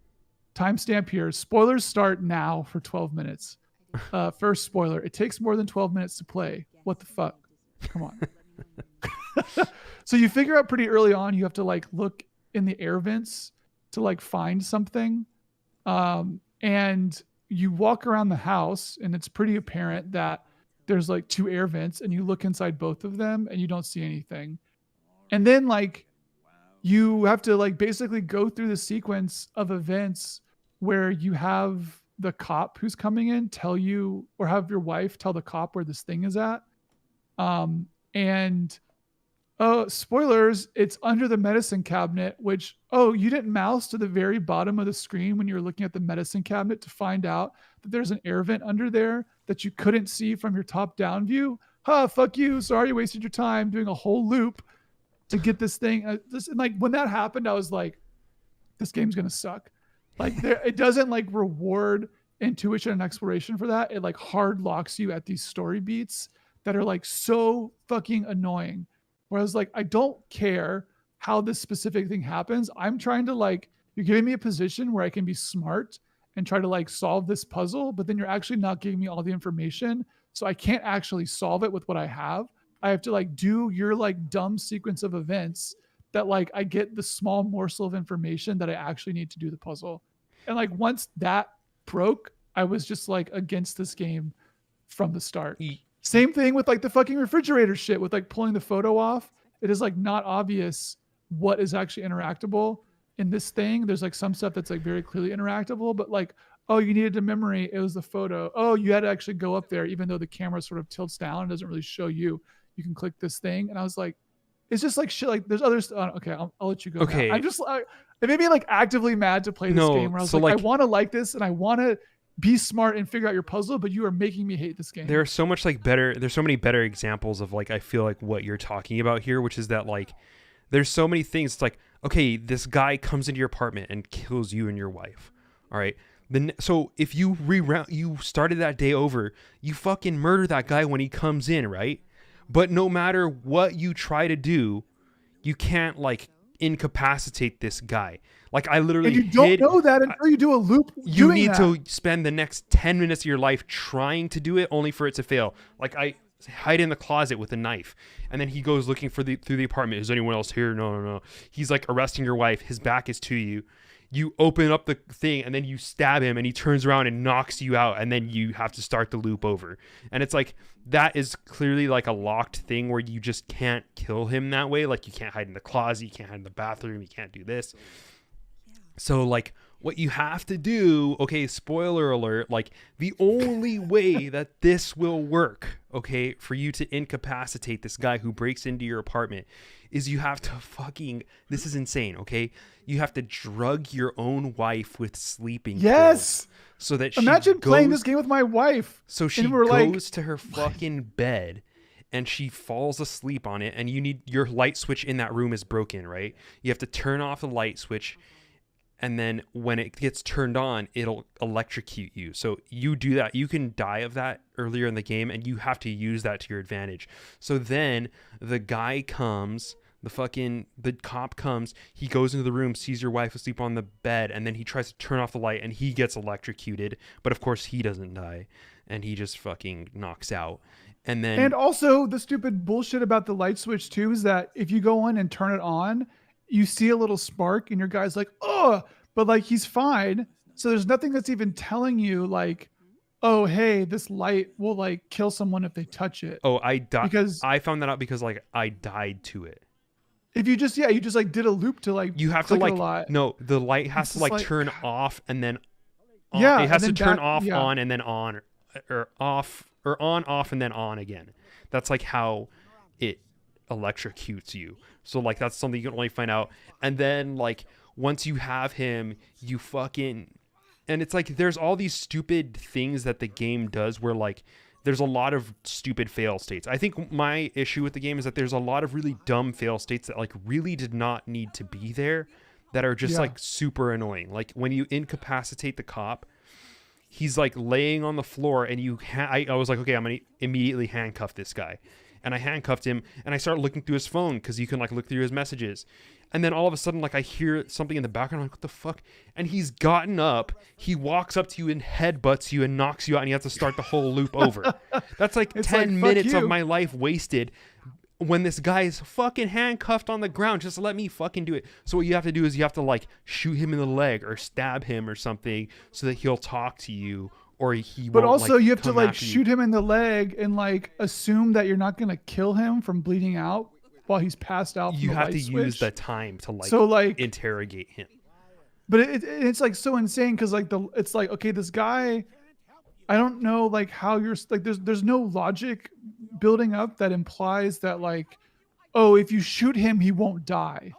timestamp here. Spoilers start now for 12 minutes. First spoiler, it takes more than 12 minutes to play. What the fuck? Come on. So you figure out pretty early on you have to like look in the air vents to like find something. And you walk around the house and it's pretty apparent that there's like 2 air vents, and you look inside both of them and you don't see anything. And then like you have to like basically go through the sequence of events where you have the cop who's coming in tell you, or have your wife tell the cop where this thing is at. And spoilers, it's under the medicine cabinet, which, you didn't mouse to the very bottom of the screen when you were looking at the medicine cabinet to find out that there's an air vent under there that you couldn't see from your top down view. Fuck you. Sorry, you wasted your time doing a whole loop to get this thing. And like when that happened, I was like, this game's going to suck. Like it doesn't like reward intuition and exploration for that. It like hard locks you at these story beats that are like so fucking annoying. Whereas like, I don't care how this specific thing happens. I'm trying to like, you're giving me a position where I can be smart and try to like solve this puzzle, but then you're actually not giving me all the information. So I can't actually solve it with what I have. I have to like do your like dumb sequence of events that like I get the small morsel of information that I actually need to do the puzzle. And like once that broke, I was just like against this game from the start. Same thing with like the fucking refrigerator shit with like pulling the photo off. It is like not obvious what is actually interactable in this thing. There's like some stuff that's like very clearly interactable, but like, oh, you needed a memory. It was the photo. Oh, you had to actually go up there, even though the camera sort of tilts down and doesn't really show you. You can click this thing. And I was like, it's just like shit. Like there's others. Okay, I'll let you go. Okay. Now. I'm just like, it made me like actively mad to play this game where I was like, I want to like this and I want to be smart and figure out your puzzle, but you are making me hate this game. There's so many better examples of like, I feel like what you're talking about here, which is that like, there's so many things. It's like, okay, this guy comes into your apartment and kills you and your wife. All right. So if you you started that day over, you fucking murder that guy when he comes in, right? But no matter what you try to do, you can't like incapacitate this guy. Like I literally and you don't know that until you do a loop. You need to spend the next 10 minutes of your life trying to do it, only for it to fail. Like I hide in the closet with a knife, and then he goes looking through the apartment. Is anyone else here? No. He's like arresting your wife. His back is to you. You open up the thing, and then you stab him, and he turns around and knocks you out, and then you have to start the loop over. And it's like, that is clearly like a locked thing where you just can't kill him that way. Like you can't hide in the closet, you can't hide in the bathroom, you can't do this. So like what you have to do, okay, spoiler alert, like the only way that this will work, okay, for you to incapacitate this guy who breaks into your apartment is you have to this is insane, okay? You have to drug your own wife with sleeping pills so that Imagine playing this game with my wife. So she goes to her fucking bed and she falls asleep on it, and your light switch in that room is broken, right? You have to turn off the light switch, and then when it gets turned on, it'll electrocute you. So you do that. You can die of that earlier in the game, and you have to use that to your advantage. So then the guy comes, the cop comes, he goes into the room, sees your wife asleep on the bed, and then he tries to turn off the light, and he gets electrocuted. But of course, he doesn't die, and he just fucking knocks out. And also the stupid bullshit about the light switch too is that if you go in and turn it on, you see a little spark and your guy's like, oh, but like he's fine. So there's nothing that's even telling you like, oh, hey, this light will like kill someone if they touch it. Oh, I died because I found that out because like I died to it. If you just like did a loop to like you have to like no, the light has to like turn off and then on. Yeah, it has to turn off on and then on or off or on off and then on again. That's like how it electrocutes you. So like that's something you can only find out. And then like once you have him, you fucking, and it's like there's all these stupid things that the game does where like there's a lot of stupid fail states. I think my issue with the game is that there's a lot of really dumb fail states that like really did not need to be there, that are just like super annoying. Like when you incapacitate the cop, he's like laying on the floor and I was like, okay, I'm gonna immediately handcuff this guy. And I handcuffed him, and I started looking through his phone because you can like look through his messages. And then all of a sudden, like I hear something in the background. I'm like, what the fuck? And he's gotten up. He walks up to you and headbutts you and knocks you out, and you have to start the whole loop over. That's like 10 minutes of my life wasted when this guy is fucking handcuffed on the ground. Just let me fucking do it. So what you have to do is you have to like shoot him in the leg or stab him or something so that he'll talk to you. Or he but won't, also like, you have to like shoot him in the leg and like assume that you're not going to kill him from bleeding out while he's passed out. You have to use the time to like interrogate him. But it's like so insane because like it's like, okay, this guy, I don't know like how you're like there's no logic building up that implies that like, oh, if you shoot him he won't die.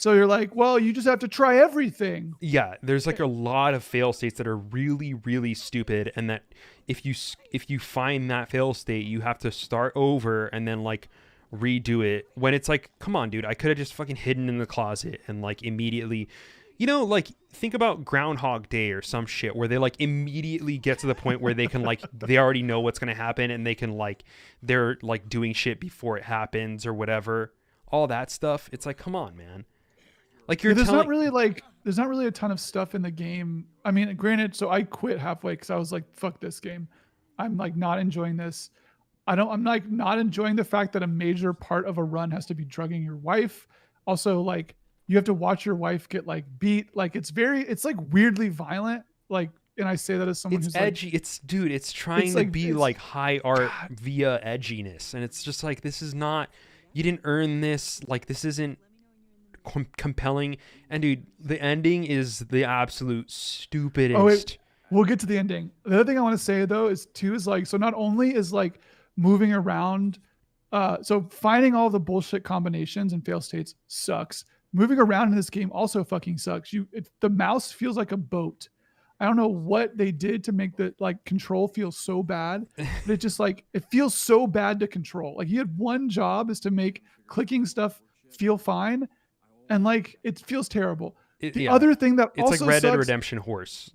So you're like, well, you just have to try everything. Yeah, there's like a lot of fail states that are really, really stupid, and that if you find that fail state, you have to start over and then like redo it. When it's like, come on, dude, I could have just fucking hidden in the closet and like immediately, like think about Groundhog Day or some shit where they like immediately get to the point where they can like they already know what's gonna happen and they can like they're like doing shit before it happens or whatever. All that stuff. It's like, come on, man. Like there's not really a ton of stuff in the game. I mean, granted, so I quit halfway because I was like, fuck this game. I'm like not enjoying this. I'm like not enjoying the fact that a major part of a run has to be drugging your wife. Also, like you have to watch your wife get like beat. Like it's like weirdly violent. Like, and I say that as someone who's edgy. Like, it's trying to be like high art via edginess. And it's just like, this is not, you didn't earn this. Like this isn't compelling. And dude, the ending is the absolute stupidest. Oh, wait, we'll get to the ending. The other thing I want to say though is like, so not only is like moving around, so finding all the bullshit combinations and fail states sucks. Moving around in this game also fucking sucks. The mouse feels like a boat. I don't know what they did to make the like control feel so bad, but it just like it feels so bad to control. Like you had one job is to make clicking stuff feel fine. And like it feels terrible. The other thing that it's also like Red Dead sucks, Redemption horse.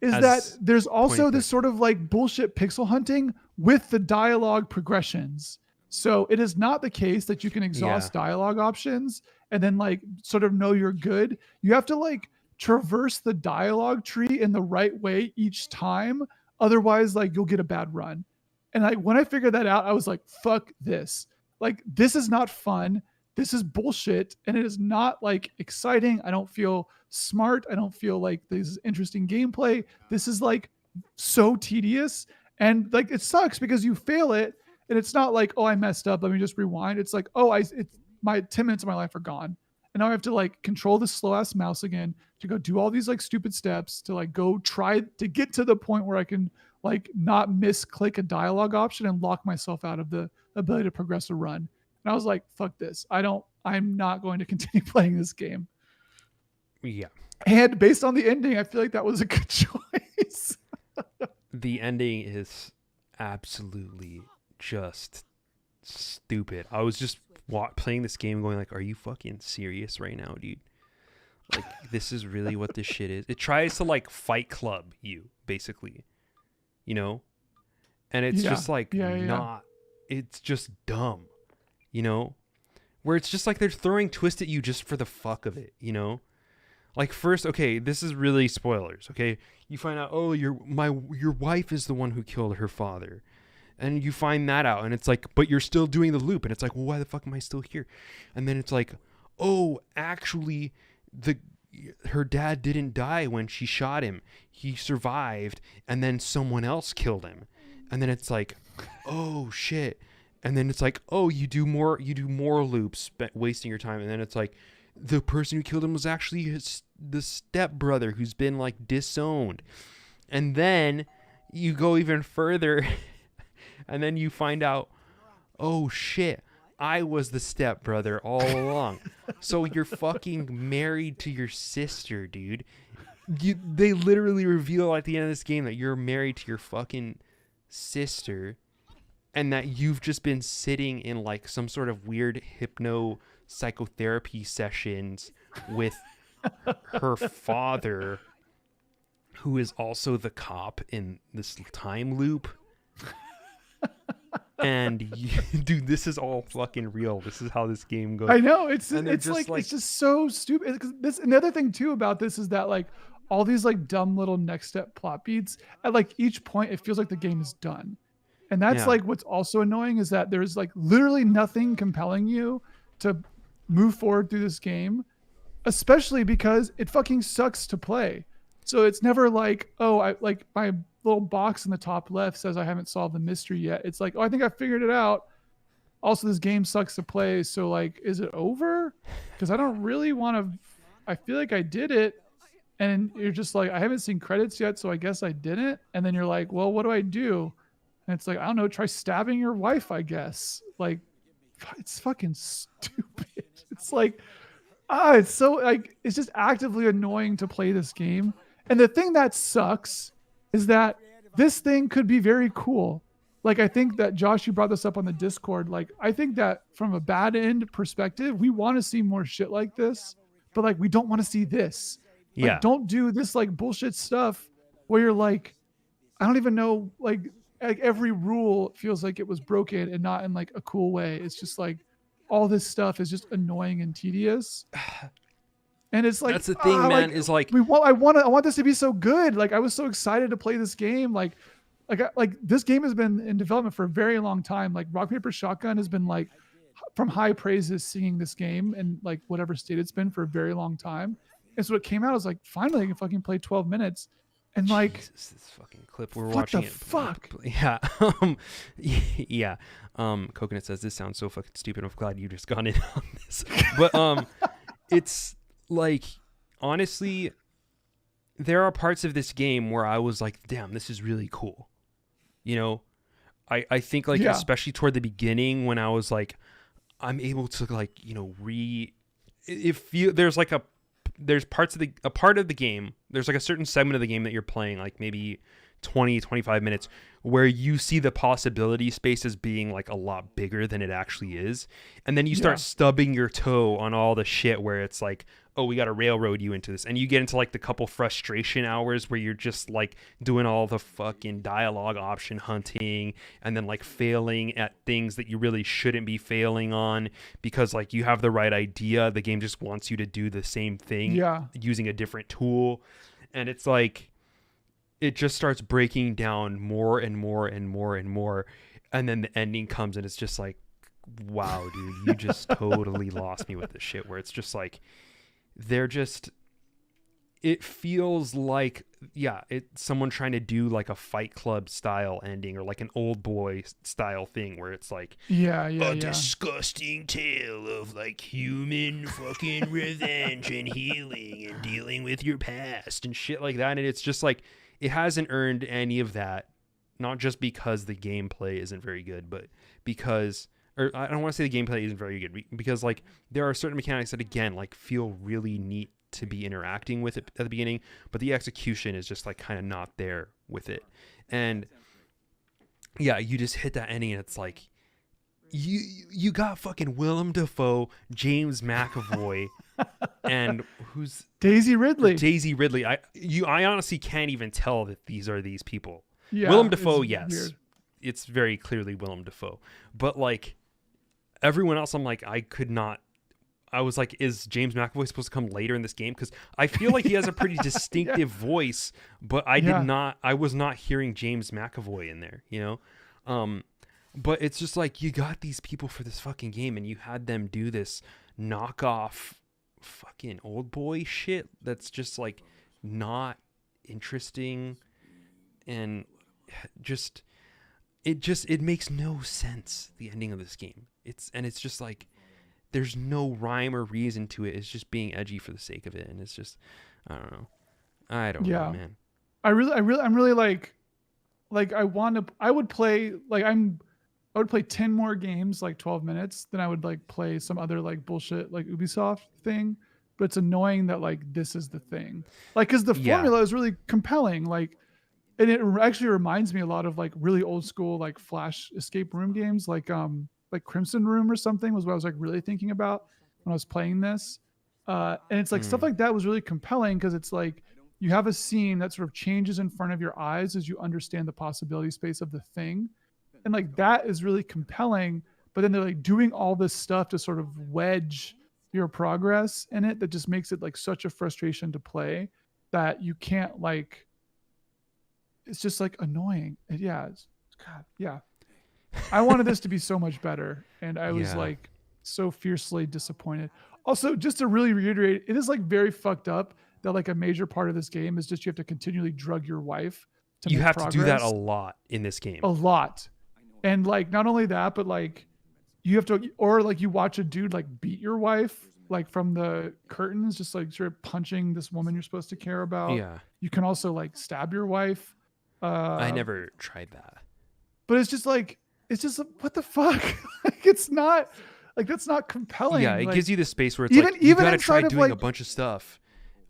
is that there's also this sort of like bullshit pixel hunting with the dialogue progressions. So it is not the case that you can exhaust dialogue options and then like sort of know you're good. You have to like traverse the dialogue tree in the right way each time. Otherwise, like you'll get a bad run. And like when I figured that out, I was like, fuck this. Like, this is not fun. This is bullshit. And it is not like exciting. I don't feel smart. I don't feel like this is interesting gameplay. This is like so tedious. And like it sucks because you fail it. And it's not like, oh, I messed up, let me just rewind. It's like, oh, it's my 10 minutes of my life are gone. And now I have to like control this slow ass mouse again to go do all these like stupid steps to like go try to get to the point where I can like not misclick a dialogue option and lock myself out of the ability to progress a run. And I was like, fuck this. I'm not going to continue playing this game. Yeah. And based on the ending, I feel like that was a good choice. The ending is absolutely just stupid. I was just playing this game going like, are you fucking serious right now, dude? Like, this is really what this shit is. It tries to like Fight Club you, basically, you know? And it's just like not, it's just dumb, you know? Where it's just like they're throwing twist at you just for the fuck of it, you know? Like first, okay, this is really spoilers, okay? You find out, oh, your wife is the one who killed her father. And you find that out, and it's like, but you're still doing the loop, and it's like, well, why the fuck am I still here? And then it's like, oh, actually, her dad didn't die when she shot him. He survived, and then someone else killed him. And then it's like, oh shit. And then it's like, oh, you do more loops, wasting your time. And then it's like, the person who killed him was actually the stepbrother who's been like disowned. And then you go even further. And then you find out, oh shit, I was the stepbrother all along. So you're fucking married to your sister, dude. They literally reveal at the end of this game that you're married to your fucking sister and that you've just been sitting in like some sort of weird hypno psychotherapy sessions with her father, who is also the cop in this time loop. And dude, this is all fucking real. This is how this game goes. I know it's like it's just so stupid. Because another thing too about this is that like all these like dumb little next step plot beats at like each point it feels like the game is done, and that's like what's also annoying is that there's like literally nothing compelling you to move forward through this game, especially because it fucking sucks to play. So it's never like, oh, I like my little box in the top left says I haven't solved the mystery yet. It's like, oh, I think I figured it out. Also, this game sucks to play. So like, is it over? Because I don't really want to, I feel like I did it. And you're just like, I haven't seen credits yet. So I guess I didn't. And then you're like, well, what do I do? And it's like, I don't know, try stabbing your wife, I guess. Like, it's fucking stupid. It's like, it's so like, it's just actively annoying to play this game. And the thing that sucks is that this thing could be very cool. Like, I think that Josh, you brought this up on the Discord. Like, I think that from a bad end perspective, we want to see more shit like this, but like, we don't want to see this. Like, don't do this like bullshit stuff where you're like, I don't even know, like every rule feels like it was broken and not in like a cool way. It's just like all this stuff is just annoying and tedious. And it's like, that's the thing, man, like, is like, I want this to be so good. Like, I was so excited to play this game. Like this game has been in development for a very long time. Like Rock Paper Shotgun has been like from high praises singing this game and like whatever state it's been for a very long time. And so it came out, I was like, finally I can fucking play 12 minutes. And like, Jesus, this fucking clip we're watching. What the fuck? Yeah. Yeah. Coconut says, this sounds so fucking stupid. I'm glad you just got in on this. But it's like, honestly, there are parts of this game where I was like, damn, this is really cool. You know, I think like, especially toward the beginning when I was like, I'm able to like, you know, there's parts of a part of the game. There's like a certain segment of the game that you're playing, like maybe 20-25 minutes where you see the possibility space as being like a lot bigger than it actually is, and then you start stubbing your toe on all the shit where it's like, oh, we got to railroad you into this, and you get into like the couple frustration hours where you're just like doing all the fucking dialogue option hunting and then like failing at things that you really shouldn't be failing on because like you have the right idea, the game just wants you to do the same thing using a different tool, and it's like it just starts breaking down more and more and more and more, and then the ending comes and it's just like, wow, dude, you just totally lost me with this shit where it's just like they're just, it feels like it's someone trying to do like a Fight Club style ending or like an Old Boy style thing where it's like a disgusting tale of like human fucking revenge and healing and dealing with your past and shit like that, and it's just like it hasn't earned any of that, not just because the gameplay isn't very good, but because, or I don't want to say the gameplay isn't very good, because like there are certain mechanics that again like feel really neat to be interacting with it at the beginning, but the execution is just like kind of not there with it. And yeah, you just hit that ending and it's like you got fucking Willem Dafoe, James McAvoy, and who's Daisy Ridley. I honestly can't even tell that these are these people. Willem Dafoe, yes. Weird. It's very clearly Willem Dafoe. But like everyone else, I'm like, I was like, is James McAvoy supposed to come later in this game? Because I feel like he has a pretty distinctive voice, but I was not hearing James McAvoy in there, you know? But it's just like, you got these people for this fucking game and you had them do this knockoff fucking Old Boy shit that's just like not interesting, and it makes no sense, the ending of this game. It's just like there's no rhyme or reason to it. It's just being edgy for the sake of it, and it's just I don't know, man. I'm really like I would play 10 more games, like 12 minutes, then I would like play some other like bullshit like Ubisoft thing. But it's annoying that like this is the thing. Like, because the formula is really compelling. Like, and it actually reminds me a lot of like really old school like Flash escape room games, like Crimson Room or something was what I was like really thinking about when I was playing this. And it's like stuff like that was really compelling because it's like you have a scene that sort of changes in front of your eyes as you understand the possibility space of the thing. And like that is really compelling, but then they're like doing all this stuff to sort of wedge your progress in it that just makes it like such a frustration to play that you can't like, it's just like annoying. I wanted this to be so much better, and I was like so fiercely disappointed. Also, just to really reiterate, it is like very fucked up that like a major part of this game is just you have to continually drug your wife to make progress. To do that a lot in this game. A lot. And like not only that, but like you have to, or like you watch a dude like beat your wife like from the curtains, just like sort of punching this woman you're supposed to care about. Yeah. You can also like stab your wife. I never tried that. But it's just like what the fuck? Like it's not like that's not compelling. Yeah, it like, gives you the space where it's even, like you gotta try doing like, a bunch of stuff,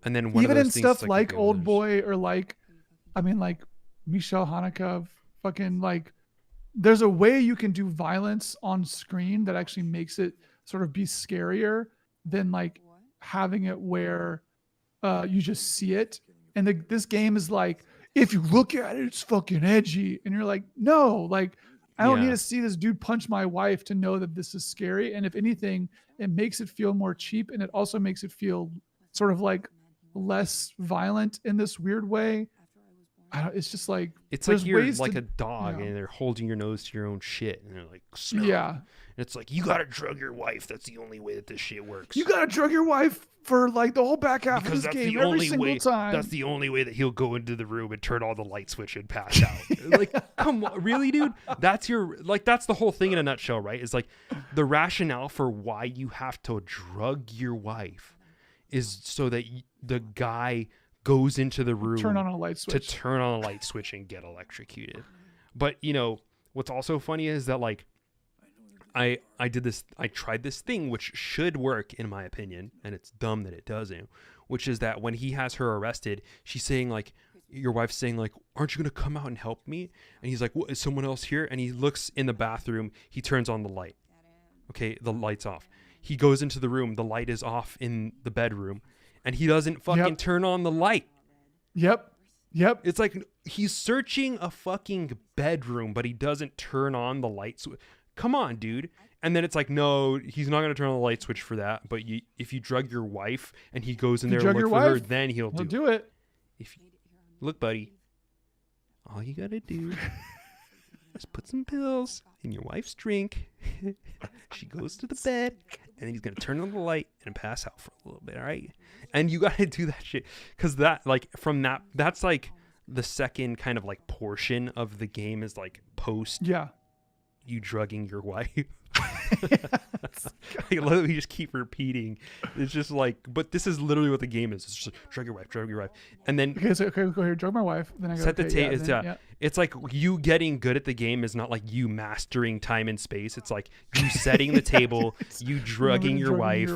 and then one even of those in things stuff like Old Boy or like, I mean like Michelle Haneke, fucking like. There's a way you can do violence on screen that actually makes it sort of be scarier than like having it where you just see it. And this game is like, if you look at it, it's fucking edgy. And you're like, no, like I don't need to see this dude punch my wife to know that this is scary. And if anything, it makes it feel more cheap. And it also makes it feel sort of like less violent in this weird way. It's just like it's like you're like a dog and they're holding your nose to your own shit and they're like smell it. And it's like you gotta drug your wife. That's the only way that this shit works. You gotta drug your wife for like the whole back half of this game every single time. That's the only way that he'll go into the room and turn on the light switch and pass out. Like, come on, really, dude? That's the whole thing in a nutshell, right? Is like the rationale for why you have to drug your wife is so that the guy goes into the room to turn on a light switch and get electrocuted. But you know what's also funny is that like I tried this thing which should work in my opinion, and it's dumb that it doesn't, which is that when he has her arrested, she's saying like, your wife's saying like, aren't you going to come out and help me? And he's like, what, is someone else here? And he looks in the bathroom. He turns on the light. Okay, the light's off. He goes into the room. The light is off in the bedroom. And he doesn't fucking turn on the light. Yep. It's like he's searching a fucking bedroom, but he doesn't turn on the light switch. Come on, dude. And then it's like, no, he's not going to turn on the light switch for that. But if you drug your wife and he goes in there and look for her, then he'll do it. Look, buddy, all you got to do is put some pills in your wife's drink. She goes to the bed, and then he's going to turn on the light and pass out for a little bit, all right? And you got to do that shit. Because that, like, from that, that's like the second kind of like portion of the game is like post you drugging your wife. I love that we just keep repeating. It's just like, but this is literally what the game is. It's just like, drug your wife. And then go here, drug my wife. Then I go, set the table. It's like you getting good at the game is not like you mastering time and space. It's like you setting the table, you drugging your wife,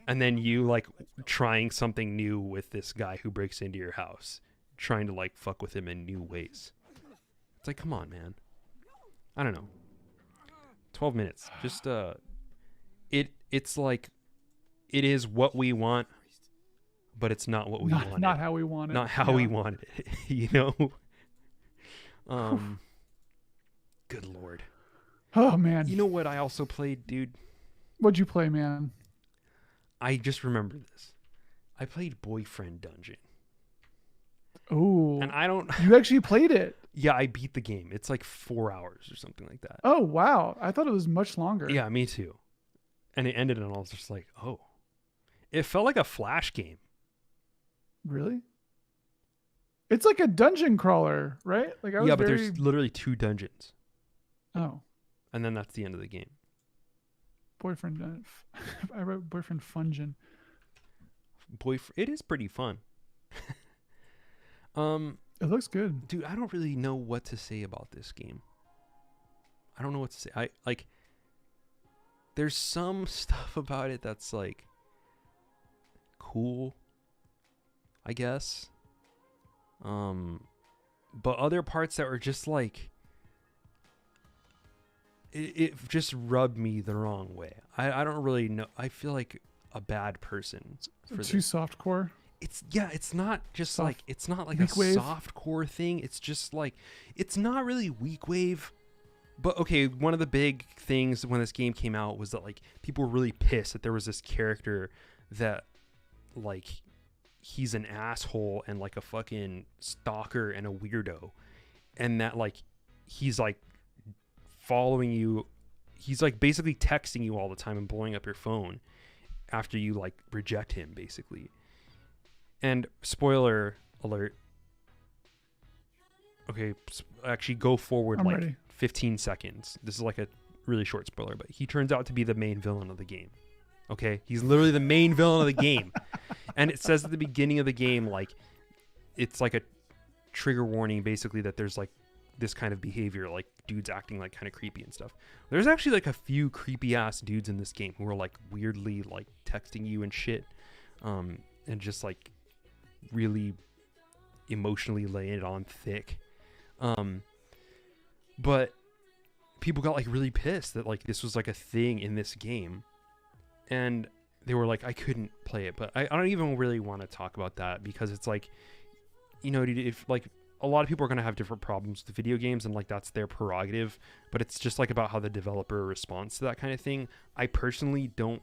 and then you like trying something new with this guy who breaks into your house, trying to like fuck with him in new ways. It's like, come on, man. I don't know. 12 minutes. Just it's like it is what we want, but it's not what we wanted. Not how we want it. Not how we wanted it. You know? Good Lord. Oh man. You know what I also played, dude? What'd you play, man? I just remember this. I played Boyfriend Dungeon. Oh. And I don't You actually played it. Yeah, I beat the game. It's like 4 hours or something like that. Oh, wow. I thought it was much longer. Yeah, me too. And it ended and I was just like, oh. It felt like a Flash game. Really? It's like a dungeon crawler, right? Like but there's literally 2 dungeons. Oh. And then that's the end of the game. Boyfriend. I wrote Boyfriend Fungin. It is pretty fun. It looks good. Dude, I don't really know what to say about this game. I don't know what to say. There's some stuff about it that's like cool, I guess. But other parts that were just like it just rubbed me the wrong way. I don't really know. I feel like a bad person for too softcore. It's not just like it's not like a soft core thing. It's just like it's not really weak wave. But okay, one of the big things when this game came out was that like people were really pissed that there was this character that like he's an asshole and like a fucking stalker and a weirdo, and that like he's like following you. He's like basically texting you all the time and blowing up your phone after you like reject him, basically. And spoiler alert. Okay, actually go forward I'm like ready. 15 seconds. This is like a really short spoiler, but he turns out to be the main villain of the game. Okay? He's literally the main villain of the game. And it says at the beginning of the game, like, it's like a trigger warning, basically, that there's like this kind of behavior, like dudes acting like kind of creepy and stuff. There's actually like a few creepy ass dudes in this game who are like weirdly like texting you and shit. And just like really emotionally laying it on thick. But people got like really pissed that like this was like a thing in this game, and they were like, I couldn't play it. But I don't even really want to talk about that, because it's like, you know, if like a lot of people are going to have different problems with video games, and like that's their prerogative, but it's just like about how the developer responds to that kind of thing. I personally don't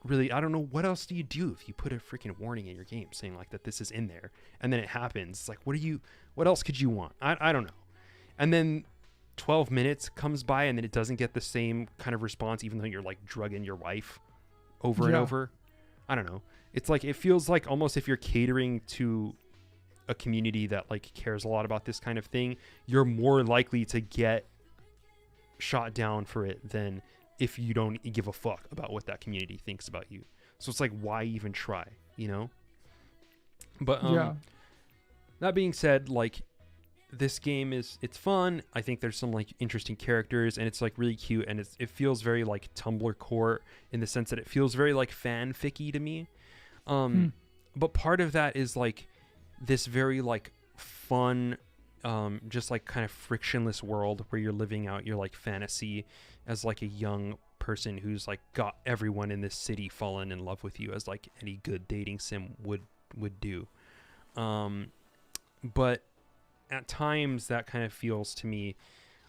really, I don't know, what else do you do if you put a freaking warning in your game saying like that this is in there, and then it happens? It's like, what else could you want? I don't know. And then 12 minutes comes by and then it doesn't get the same kind of response, even though you're like drugging your wife over and over. I don't know. It's like, it feels like almost if you're catering to a community that like cares a lot about this kind of thing, you're more likely to get shot down for it than if you don't give a fuck about what that community thinks about you. So it's like, why even try, you know? But that being said, like, this game it's fun. I think there's some like interesting characters, and it's like really cute, and it feels very like Tumblr core in the sense that it feels very like fanficky to me. But part of that is like this very like fun, just like kind of frictionless world where you're living out your like fantasy as like a young person who's like got everyone in this city fallen in love with you, as like any good dating sim would do. But at times that kind of feels to me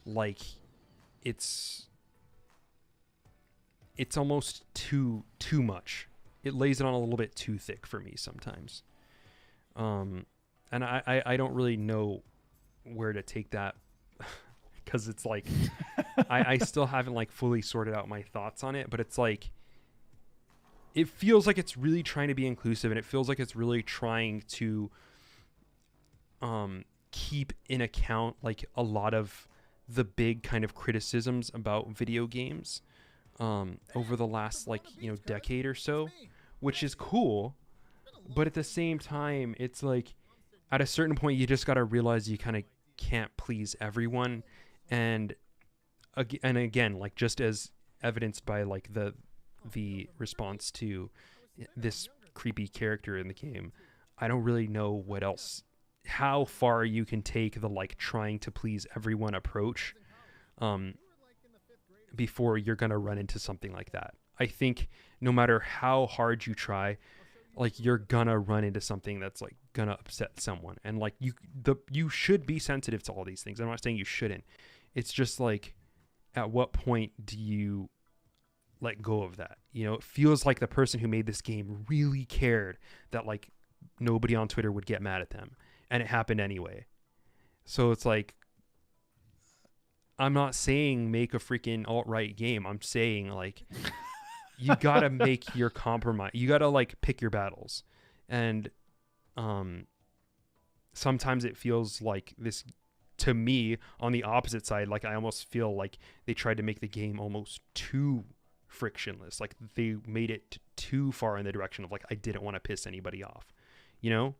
like it's almost too much. It lays it on a little bit too thick for me sometimes. And I don't really know where to take that, because it's like I still haven't like fully sorted out my thoughts on it, but it's like it feels like it's really trying to be inclusive, and it feels like it's really trying to keep in account like a lot of the big kind of criticisms about video games over the last like, you know, decade or so, which is cool. But at the same time, it's like at a certain point you just got to realize you kind of can't please everyone. And again, like just as evidenced by like the response to this creepy character in the game, I don't really know what else, how far you can take the like trying to please everyone approach before you're gonna run into something like that. I think no matter how hard you try, like you're gonna run into something that's like gonna upset someone. And like you should be sensitive to all these things. I'm not saying you shouldn't. It's just like, at what point do you let go of that? You know, it feels like the person who made this game really cared that like nobody on Twitter would get mad at them, and it happened anyway. So it's like, I'm not saying make a freaking alt-right game. I'm saying like you gotta make your compromise. You gotta like pick your battles. And sometimes it feels like this, to me, on the opposite side, like I almost feel like they tried to make the game almost too frictionless. Like they made it too far in the direction of like, I didn't want to piss anybody off, you know?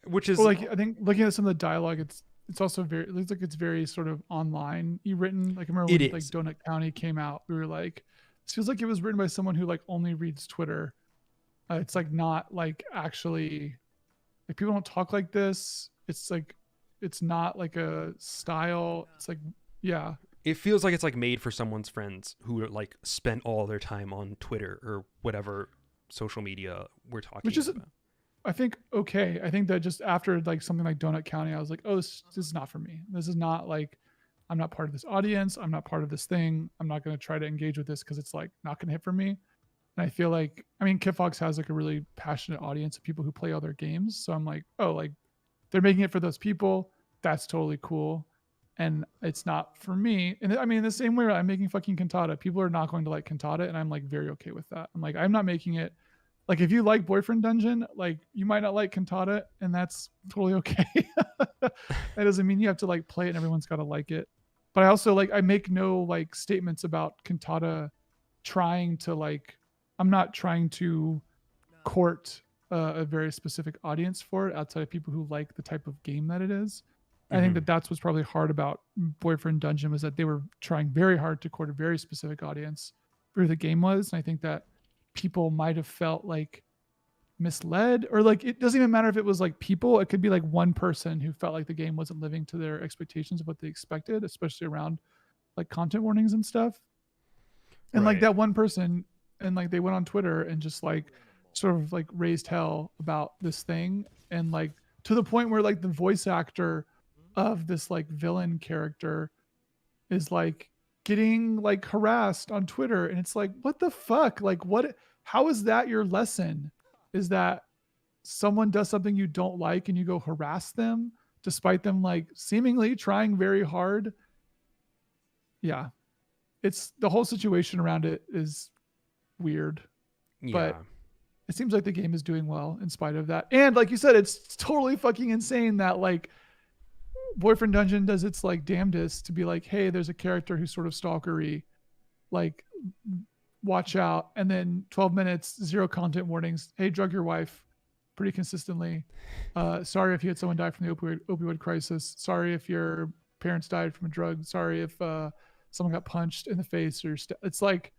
Which is, well, like, I think looking at some of the dialogue, it's also very, it looks like it's very sort of online written. Like I remember when like Donut County came out, we were like, this feels like it was written by someone who like only reads Twitter. It's like not like actually, like people don't talk like this. It's like, it's not like a style. It's like, yeah. It feels like it's like made for someone's friends who like spend all their time on Twitter or whatever social media we're talking about. I think, okay. I think that just after like something like Donut County, I was like, oh, this is not for me. This is not like, I'm not part of this audience. I'm not part of this thing. I'm not going to try to engage with this because it's like not going to hit for me. And I feel like, I mean, Kit Fox has like a really passionate audience of people who play all their games. So I'm like, oh, like they're making it for those people. That's totally cool. And it's not for me. And I mean, the same way I'm making fucking Cantata, people are not going to like Cantata. And I'm like very okay with that. I'm like, I'm not making it. Like if you like Boyfriend Dungeon, like you might not like Cantata, and that's totally okay. That doesn't mean you have to like play it and everyone's got to like it. But I also like, I make no like statements about Cantata trying to like, I'm not trying to court a very specific audience for it outside of people who like the type of game that it is. I think that that's what's probably hard about Boyfriend Dungeon, was that they were trying very hard to court a very specific audience for who the game was. And I think that people might have felt like misled, or like, it doesn't even matter if it was like people, it could be like one person who felt like the game wasn't living to their expectations of what they expected, especially around like content warnings and stuff. And like that one person, and like they went on Twitter and just like sort of like raised hell about this thing, and like to the point where like the voice actor of this like villain character is like getting like harassed on Twitter. And it's like, what the fuck? Like what, how is that your lesson? Is that someone does something you don't like and you go harass them despite them like seemingly trying very hard? Yeah. It's, the whole situation around it is weird. Yeah. But it seems like the game is doing well in spite of that. And like you said, it's totally fucking insane that like Boyfriend Dungeon does its like damnedest to be like, hey, there's a character who's sort of stalkery, like watch out. And then 12 minutes, zero content warnings. Hey, drug your wife pretty consistently. Sorry if you had someone die from the opioid crisis. Sorry if your parents died from a drug. Sorry if someone got punched in the face, or it's like,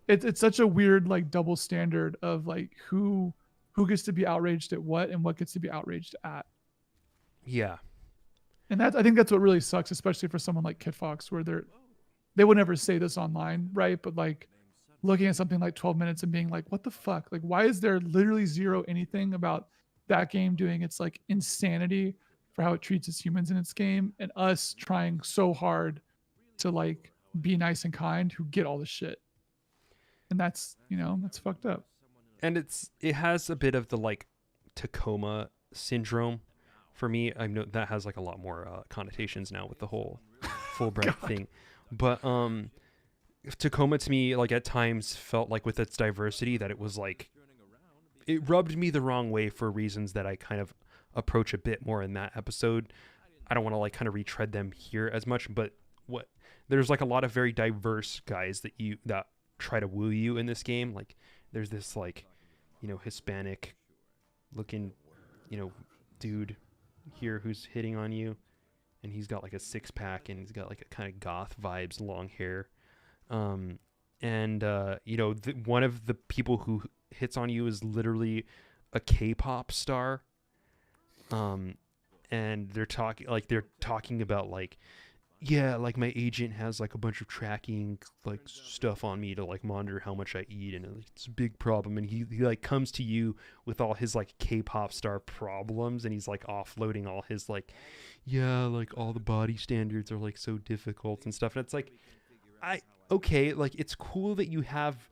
it's such a weird like double standard of like who gets to be outraged at what and what gets to be outraged at. Yeah. And I think that's what really sucks, especially for someone like Kit Fox, where they would never say this online, right? But like looking at something like 12 minutes and being like, what the fuck? Like, why is there literally zero anything about that game doing its like insanity for how it treats its humans in its game, and us trying so hard to like be nice and kind who get all the shit? And that's, that's fucked up. And it has a bit of the like Tacoma syndrome for me. I know that has like a lot more connotations now with the whole Fulbright thing, but Tacoma to me, like at times felt like with its diversity that it was like, it rubbed me the wrong way for reasons that I kind of approach a bit more in that episode. I don't want to like kind of retread them here as much, but there's like a lot of very diverse guys that try to woo you in this game. Like there's this like, Hispanic looking, dude here who's hitting on you, and he's got like a 6-pack and he's got like a kind of goth vibes, long hair. One of the people who hits on you is literally a K-pop star. And they're talking about like, yeah, like my agent has like a bunch of tracking like stuff on me to like monitor how much I eat, and it's a big problem. And he like comes to you with all his like K-pop star problems, and he's like offloading all his like, yeah, like all the body standards are like so difficult and stuff. And it's like, okay, like it's cool that you have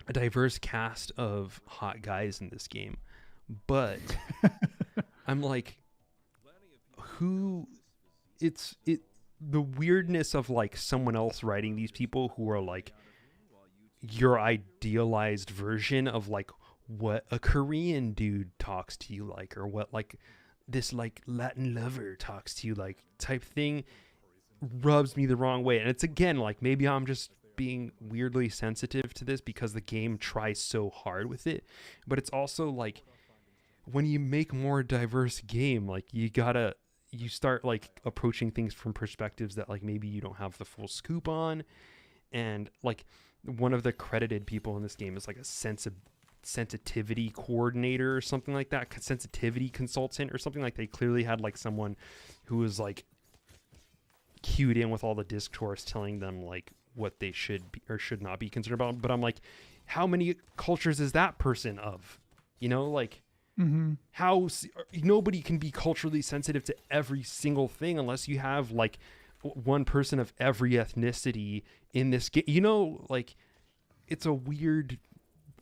a diverse cast of hot guys in this game, but I'm like, the weirdness of like someone else writing these people who are like your idealized version of like what a Korean dude talks to you like, or what like this like Latin lover talks to you like type thing, rubs me the wrong way. And it's again like, maybe I'm just being weirdly sensitive to this because the game tries so hard with it, but it's also like, when you make more diverse game, like you start like approaching things from perspectives that like maybe you don't have the full scoop on. And like one of the credited people in this game is like a sensitivity coordinator or something like that, sensitivity consultant or something. Like they clearly had like someone who was like cued in with all the discourse telling them like what they should be or should not be concerned about. But I'm like, how many cultures is that person of? Like, how nobody can be culturally sensitive to every single thing unless you have like one person of every ethnicity in this game. Like it's a weird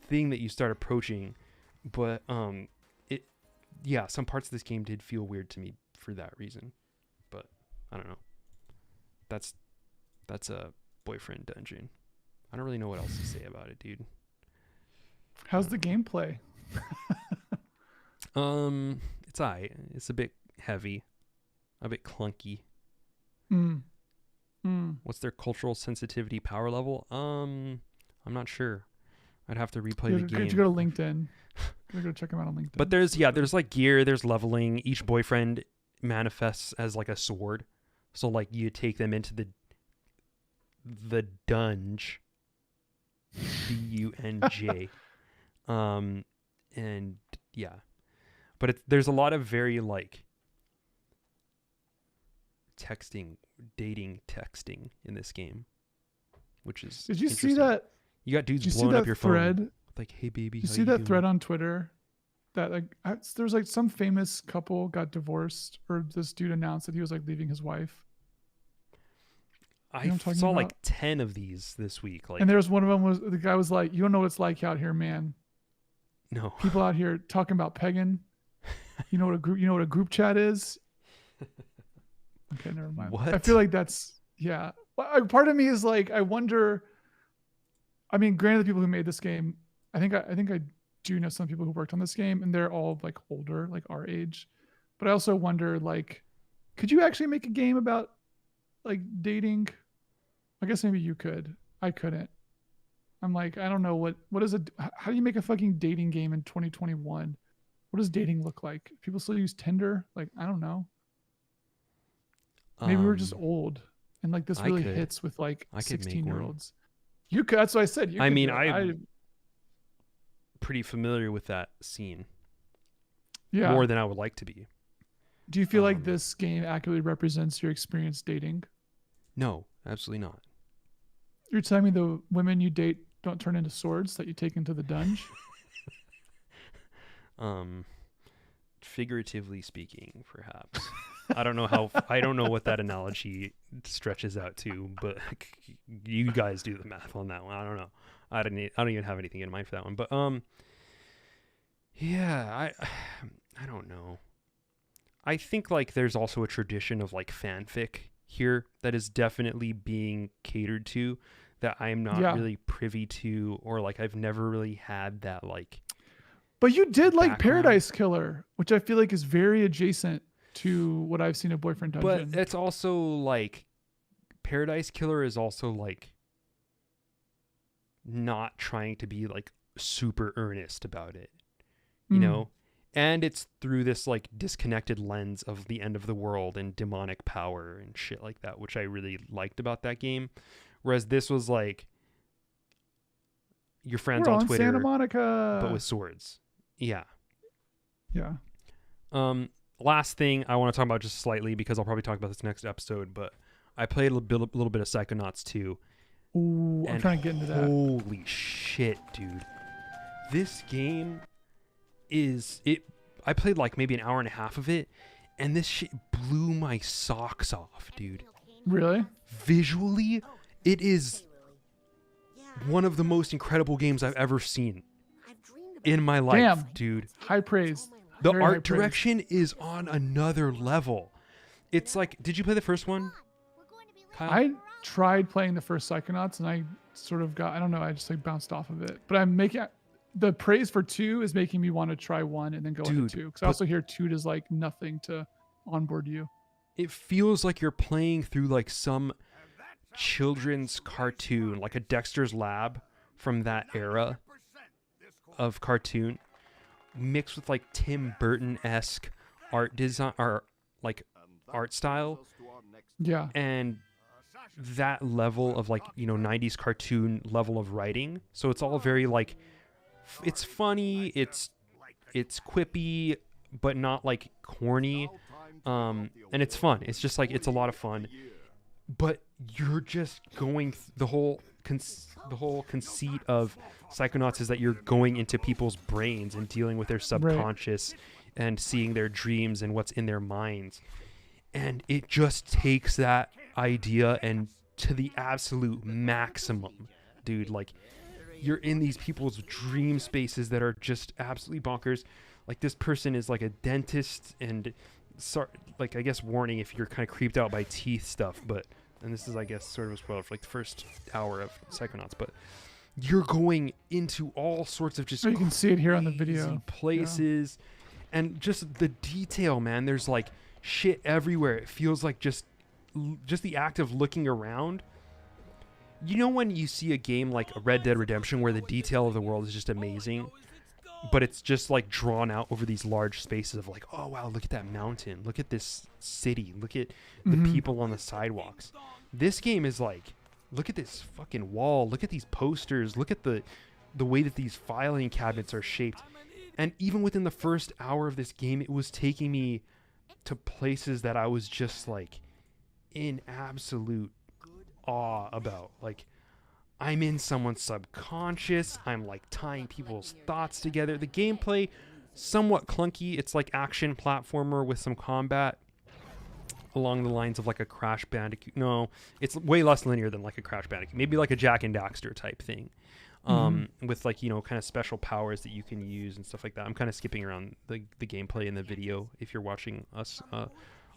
thing that you start approaching, but some parts of this game did feel weird to me for that reason. But I don't know. That's a boyfriend dungeon. I don't really know what else to say about it, dude. How's the gameplay? It's it's a bit heavy, a bit clunky. What's their cultural sensitivity power level? I'm not sure. I'd have to replay the game. You go to LinkedIn. You go check them out on LinkedIn. But there's like gear, there's leveling. Each boyfriend manifests as like a sword. So like you take them into the dunge, DUNJ. And yeah. But there's a lot of very like dating texting in this game, which is Did you see that? You got dudes blowing up your thread? phone. Like, hey baby, you see that doing? Thread on Twitter that like there's like some famous couple got divorced, or this dude announced that he was like leaving his wife. I saw like 10 of these this week. Like, and there's one of them was the guy was like, you don't know what it's like out here, man. No. People out here talking about pegging. You know what a group chat is? Okay, never mind. What? I feel like that's, yeah. Part of me is like, I wonder, I mean, granted, the people who made this game, I think I do know some people who worked on this game, and they're all like older, like our age. But I also wonder, like, could you actually make a game about like dating? I guess maybe you could. I couldn't. I'm like, I don't know what is how do you make a fucking dating game in 2021? What does dating look like? People still use Tinder? Like, I don't know. Maybe we're just old, and like this really hits with like 16-year-olds. You could. That's what I said. I'm pretty familiar with that scene. Yeah. More than I would like to be. Do you feel like this game accurately represents your experience dating? No, absolutely not. You're telling me the women you date don't turn into swords that you take into the dungeon? Figuratively speaking, perhaps. I don't know what that analogy stretches out to, but you guys do the math on that one. I don't know. I don't even have anything in mind for that one. But yeah, I don't know. I think like there's also a tradition of like fanfic here that is definitely being catered to that I'm not really privy to, or like I've never really had that like. But you did like Paradise Killer, which I feel like is very adjacent to what I've seen at Boyfriend Dungeon. But it's also like Paradise Killer is also like not trying to be like super earnest about it, you know? And it's through this like disconnected lens of the end of the world and demonic power and shit like that, which I really liked about that game. Whereas this was like your friends on Twitter, Santa Monica, but with swords. Yeah. Yeah. Last thing I want to talk about just slightly, because I'll probably talk about this next episode, but I played a little bit of Psychonauts 2. Ooh, I'm trying to get into that. Holy shit, dude. This game I played like maybe an hour and a half of it, and this shit blew my socks off, dude. Really? Visually, it is one of the most incredible games I've ever seen in my life, dude. High praise. The art direction is on another level. It's like, did you play the first one, Kyle? I tried playing the first Psychonauts, and I sort of got, I don't know, I just like bounced off of it. But I'm making, the praise for 2 is making me want to try 1 and then go into 2. Because I also hear 2 does like nothing to onboard you. It feels like you're playing through like some children's cartoon, like a Dexter's Lab from that era of cartoon, mixed with like Tim Burton-esque art design or like art style. Yeah. And that level of like, you know, 90s cartoon level of writing. So it's all very like, it's funny, it's quippy, but not like corny. And it's fun. It's just like, it's a lot of fun. But you're just going the whole conceit of Psychonauts is that you're going into people's brains and dealing with their subconscious and seeing their dreams and what's in their minds. And it just takes that idea and to the absolute maximum, dude. Like, you're in these people's dream spaces that are just absolutely bonkers. Like, this person is like a dentist, and like, I guess warning if you're kind of creeped out by teeth stuff, but, and this is, I guess, sort of a spoiler for like the first hour of Psychonauts, but you're going into all sorts of just you can see it here on the video places, and just the detail, man. There's like shit everywhere. It feels like just the act of looking around. You know when you see a game like Red Dead Redemption where the detail of the world is just amazing, but it's just like drawn out over these large spaces of like, oh wow, look at that mountain, look at this city, look at the people on the sidewalks. This game is like, look at this fucking wall, look at these posters, look at the way that these filing cabinets are shaped. And even within the first hour of this game, it was taking me to places that I was just like in absolute awe about. Like, I'm in someone's subconscious. I'm like tying people's thoughts together. The gameplay, somewhat clunky. It's like action platformer with some combat along the lines of like a Crash Bandicoot. No, it's way less linear than like a Crash Bandicoot. Maybe like a Jak and Daxter type thing. With like, you know, kind of special powers that you can use and stuff like that. I'm kind of skipping around the gameplay in the video if you're watching us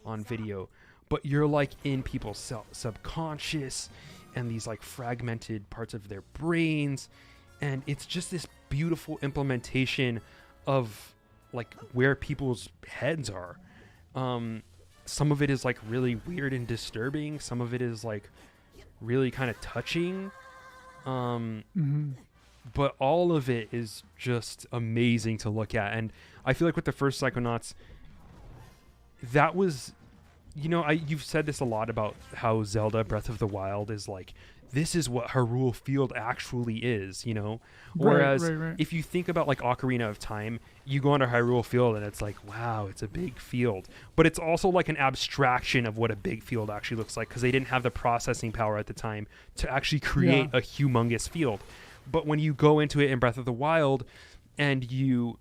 on video. But you're like in people's subconscious and these like fragmented parts of their brains. And it's just this beautiful implementation of like where people's heads are. Some of it is like really weird and disturbing. Some of it is like really kind of touching. But all of it is just amazing to look at. And I feel like with the first Psychonauts, that was, you know, you've said this a lot about how Zelda Breath of the Wild is like this is what Hyrule Field actually is, you know? Whereas right. if you think about like Ocarina of Time, you go onto Hyrule Field and it's like, wow, it's a big field. But it's also like an abstraction of what a big field actually looks like, because they didn't have the processing power at the time to actually create a humongous field. But when you go into it in Breath of the Wild and you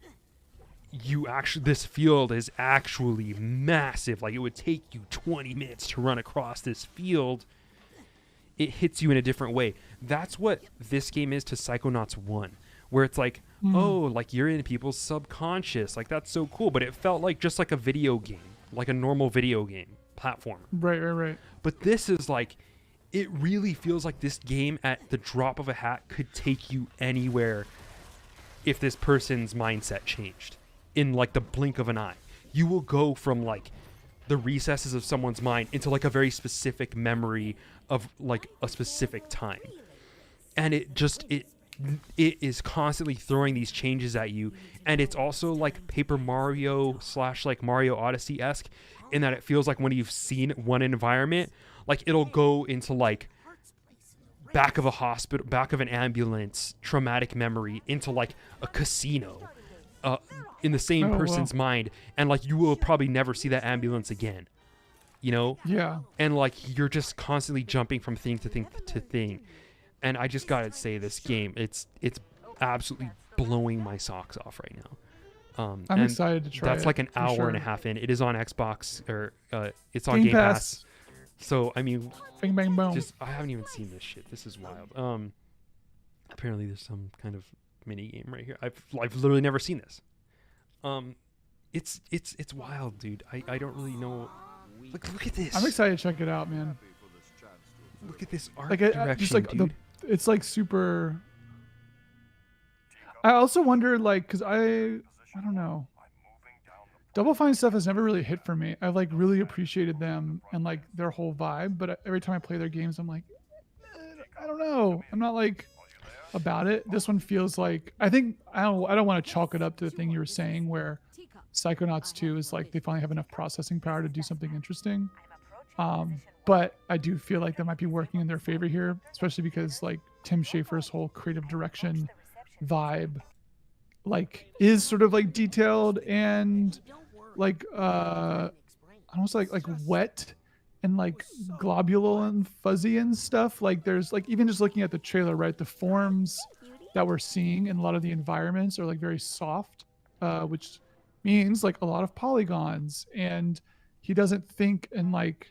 actually, this field is actually massive. Like, it would take you 20 minutes to run across this field. It hits you in a different way. That's what this game is to Psychonauts 1, where it's like, oh, like you're in people's subconscious. Like, that's so cool. But it felt like just like a video game, like a normal video game platform. Right. But this is like, it really feels like this game at the drop of a hat could take you anywhere if this person's mindset changed in like the blink of an eye. You will go from like the recesses of someone's mind into like a very specific memory of like a specific time. And it is constantly throwing these changes at you. And it's also like Paper Mario / like Mario Odyssey-esque in that it feels like when you've seen one environment, like it'll go into like back of a hospital, back of an ambulance, traumatic memory, into like a casino in the same person's mind. And like you will probably never see that ambulance again, you know? Yeah. And like you're just constantly jumping from thing to thing to thing. And I just gotta say, this game, it's absolutely blowing my socks off right now. I'm excited to try it. That's like an hour and a half in. It is on Xbox, or it's on Game Pass. So I mean, bing bang boom. I haven't even seen this shit. This is wild. Apparently there's some kind of mini game right here. I've literally never seen this. It's wild, dude. I don't really know. Look at this. I'm excited to check it out, man. Look at this art direction, just like dude. It's like super. I also wonder, like, because I don't know. Double Fine stuff has never really hit for me. I've like really appreciated them and like their whole vibe, but every time I play their games, I'm like, I don't know. I'm not like about it. This one feels like, I don't want to chalk it up to the thing you were saying where Psychonauts 2 is like they finally have enough processing power to do something interesting. But I do feel like that might be working in their favor here, especially because like Tim Schafer's whole creative direction vibe like is sort of like detailed and like almost like wet and like globule and fuzzy and stuff. Like there's like, even just looking at the trailer, right, the forms that we're seeing in a lot of the environments are like very soft, which means like a lot of polygons. And he doesn't think in like,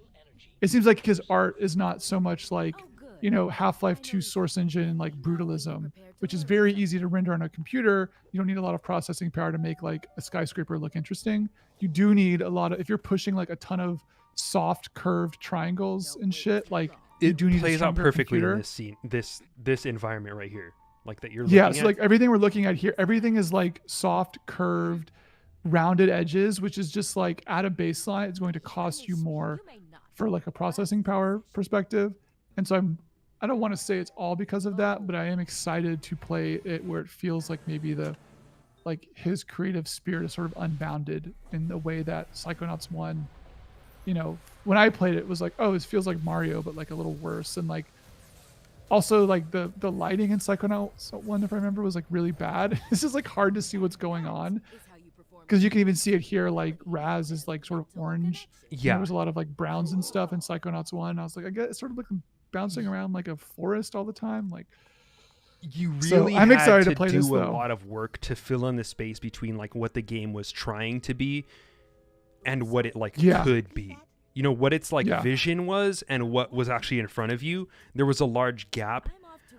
it seems like his art is not so much like, you know, Half-Life 2 source engine like brutalism, which is very easy to render on a computer. You don't need a lot of processing power to make like a skyscraper look interesting. You do need a lot of, if you're pushing like a ton of soft curved triangles and shit, like it do need plays a out perfectly computer. in this scene, this environment right here, like that you're looking at. So like everything we're looking at here, everything is like soft, curved, rounded edges, which is just like at a baseline, it's going to cost you more for like a processing power perspective. And so I don't want to say it's all because of that, but I am excited to play it where it feels like maybe like his creative spirit is sort of unbounded in the way that Psychonauts 1, you know, when I played it was like, oh, this feels like Mario, but like a little worse. And like, also like the lighting in Psychonauts 1, if I remember, was like really bad. It's just like hard to see what's going on. Because you can even see it here, like Raz is like sort of orange. Yeah. There was a lot of like browns and stuff in Psychonauts 1. I was like, I guess it's sort of like bouncing around like a forest all the time. Like, you really I'm excited to play do this, a though. lot of work to fill in the space between like what the game was trying to be and what it like could be. You know, what its like vision was and what was actually in front of you. There was a large gap.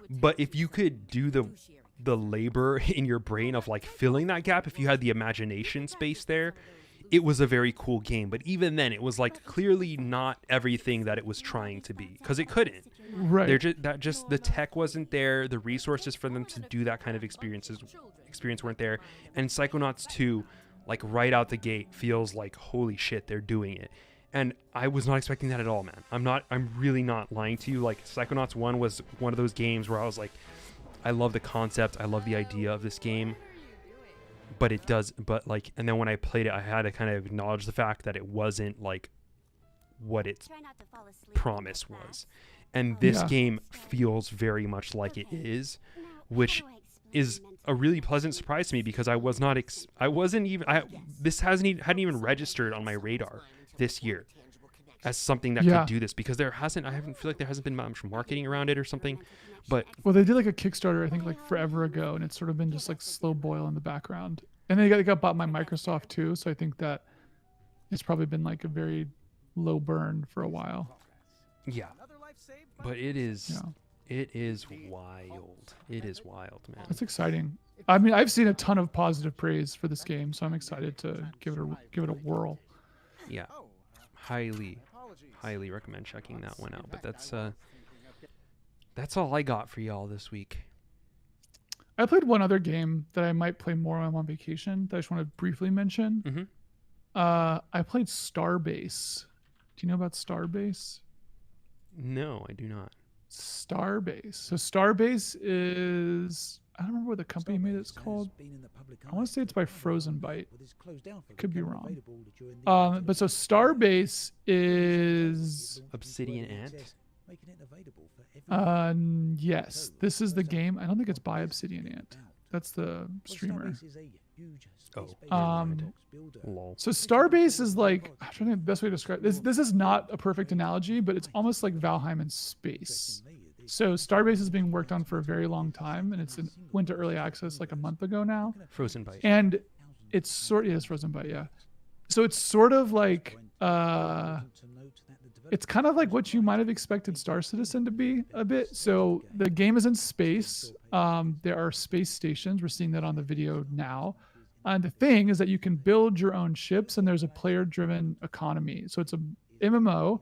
But if you could do the labor in your brain of like filling that gap, if you had the imagination space there, it was a very cool game. But even then, it was like clearly not everything that it was trying to be, because it couldn't. Right. The tech wasn't there. The resources for them to do that kind of experience weren't there. And Psychonauts 2, like right out the gate, feels like holy shit, they're doing it. And I was not expecting that at all, man. I'm really not lying to you. Like Psychonauts 1 was one of those games where I was like, I love the concept, I love the idea of this game. And then when I played it, I had to kind of acknowledge the fact that it wasn't like what its promise was. And this game feels very much like it is, which is a really pleasant surprise to me because I was not this hadn't even registered on my radar this year as something that could do this, because I feel like there hasn't been much marketing around it or something. But they did like a Kickstarter, I think, like forever ago, and it's sort of been just like slow boil in the background. And they got bought by Microsoft too, so I think that it's probably been like a very low burn for a while. Yeah, but it is wild. It is wild, man. That's exciting. I mean, I've seen a ton of positive praise for this game, so I'm excited to give it a whirl. Yeah, highly recommend checking that one out. But that's all I got for y'all this week. I played one other game that I might play more when I'm on vacation that I just want to briefly mention. Mm-hmm. I played Starbase. Do you know about Starbase? No, I do not. Starbase. So Starbase is, I don't remember what the company made it's called. I want to say it's by Frozen Byte. I could be wrong. But so Starbase is Obsidian Ant. Yes, this is the game. I don't think it's by Obsidian Ant. That's the streamer. Lol. So Starbase is like, I'm trying to think of the best way to describe this. This is not a perfect analogy, but it's almost like Valheim in space. So Starbase is being worked on for a very long time, and went to early access like a month ago now. Frozen Byte. And it's it's Frozen Byte, yeah. So it's sort of like it's kind of like what you might have expected Star Citizen to be a bit. So the game is in space. There are space stations. We're seeing that on the video now. And the thing is that you can build your own ships, and there's a player-driven economy. So it's a MMO,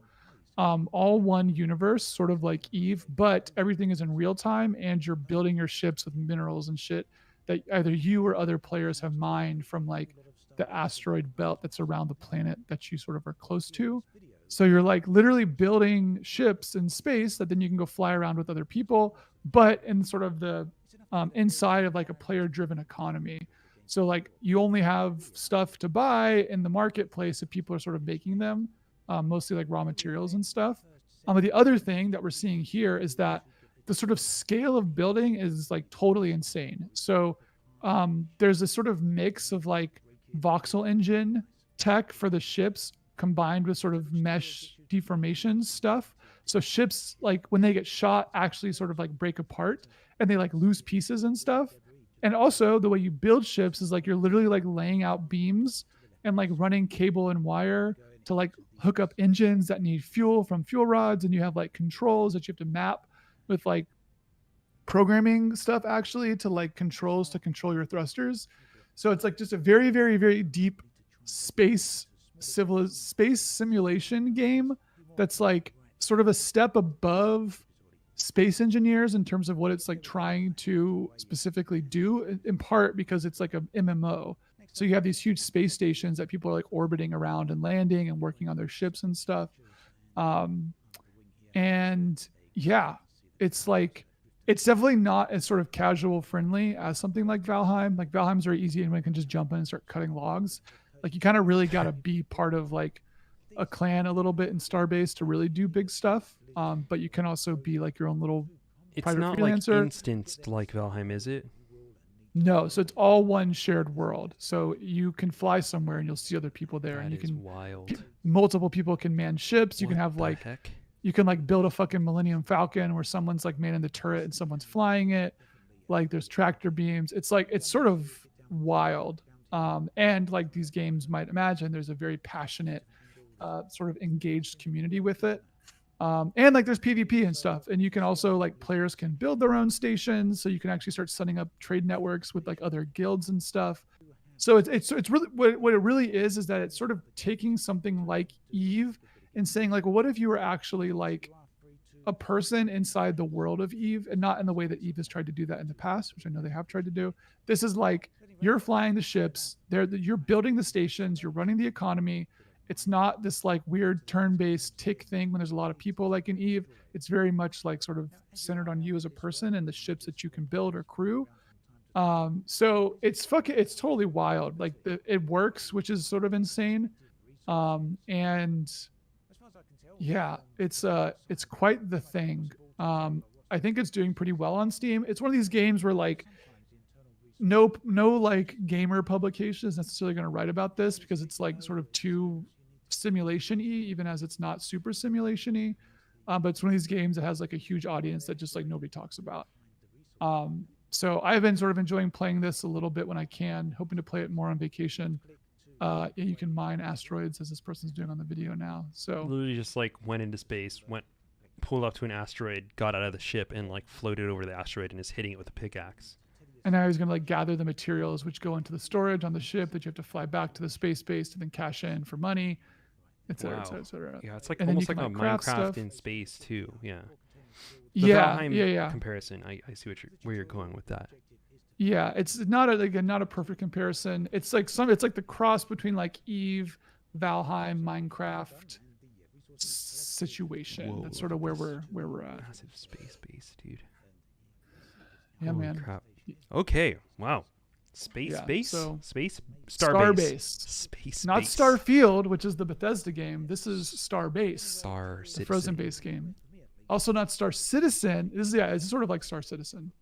all one universe, sort of like Eve, but everything is in real time, and you're building your ships with minerals and shit that either you or other players have mined from like the asteroid belt that's around the planet that you sort of are close to. So you're like literally building ships in space that then you can go fly around with other people, but in sort of the inside of like a player-driven economy. So like you only have stuff to buy in the marketplace if people are sort of making them, mostly like raw materials and stuff. But the other thing that we're seeing here is that the sort of scale of building is like totally insane. So there's a sort of mix of like voxel engine tech for the ships combined with sort of mesh deformation stuff. So ships, like when they get shot, actually sort of like break apart and they like lose pieces and stuff. And also the way you build ships is like you're literally like laying out beams and like running cable and wire to like hook up engines that need fuel from fuel rods. And you have like controls that you have to map with like programming stuff actually to like controls to control your thrusters. So it's like just a very, very, very deep space simulation game that's like sort of a step above space engineers in terms of what it's like trying to specifically do, in part because it's like a MMO. So you have these huge space stations that people are like orbiting around and landing and working on their ships and stuff. And yeah, it's like, it's definitely not as sort of casual friendly as something like Valheim. Like Valheim's very easy and one can just jump in and start cutting logs. Like you kind of really got to be part of like a clan a little bit in Starbase to really do big stuff. But you can also be like your own little private freelancer. It's not like instanced like Valheim, is it? No, so it's all one shared world. So you can fly somewhere and you'll see other people there, and you can wild. Multiple people can man ships. You can have like heck? You can like build a fucking Millennium Falcon where someone's like manning the turret and someone's flying it. Like there's tractor beams. It's like it's sort of wild. And like these games might imagine, there's a very passionate, sort of engaged community with it. And like there's PvP and stuff, and you can also like players can build their own stations, so you can actually start setting up trade networks with like other guilds and stuff. So it's really what it really is that it's sort of taking something like Eve and saying like, well, what if you were actually like a person inside the world of Eve, and not in the way that Eve has tried to do that in the past, which I know they have tried to do. This is like you're flying the ships, you're building the stations, you're running the economy. It's not this like weird turn-based tick thing when there's a lot of people like in Eve. It's very much like sort of centered on you as a person and the ships that you can build or crew. So it's totally wild. Like it works, which is sort of insane. And Yeah, it's quite the thing. I think it's doing pretty well on Steam. It's one of these games where like no like gamer publication is necessarily going to write about this because it's like sort of too simulation-y, even as it's not super simulation-y. But it's one of these games that has like a huge audience that just like nobody talks about. So I've been sort of enjoying playing this a little bit when I can, hoping to play it more on vacation. You can mine asteroids as this person's doing on the video now. So literally just like went into space, pulled up to an asteroid, got out of the ship, and like floated over the asteroid and is hitting it with a pickaxe. And now he's going to like gather the materials which go into the storage on the ship that you have to fly back to the space base to then cash in for money, et cetera, et cetera, et cetera. Yeah, it's like almost like a Minecraft in space too. Yeah. The yeah. Comparison. I see where you're going with that. Yeah, it's not a perfect comparison. It's like the cross between like Eve, Valheim, Minecraft situation. Whoa, that's sort of where we're at. Massive space base, dude. Yeah, holy man. Crap. Okay. Wow. Space. Starbase. Space. Not base. Starfield, which is the Bethesda game. This is Starbase. Star Citizen. The Frozen base game. Also not Star Citizen. It's sort of like Star Citizen.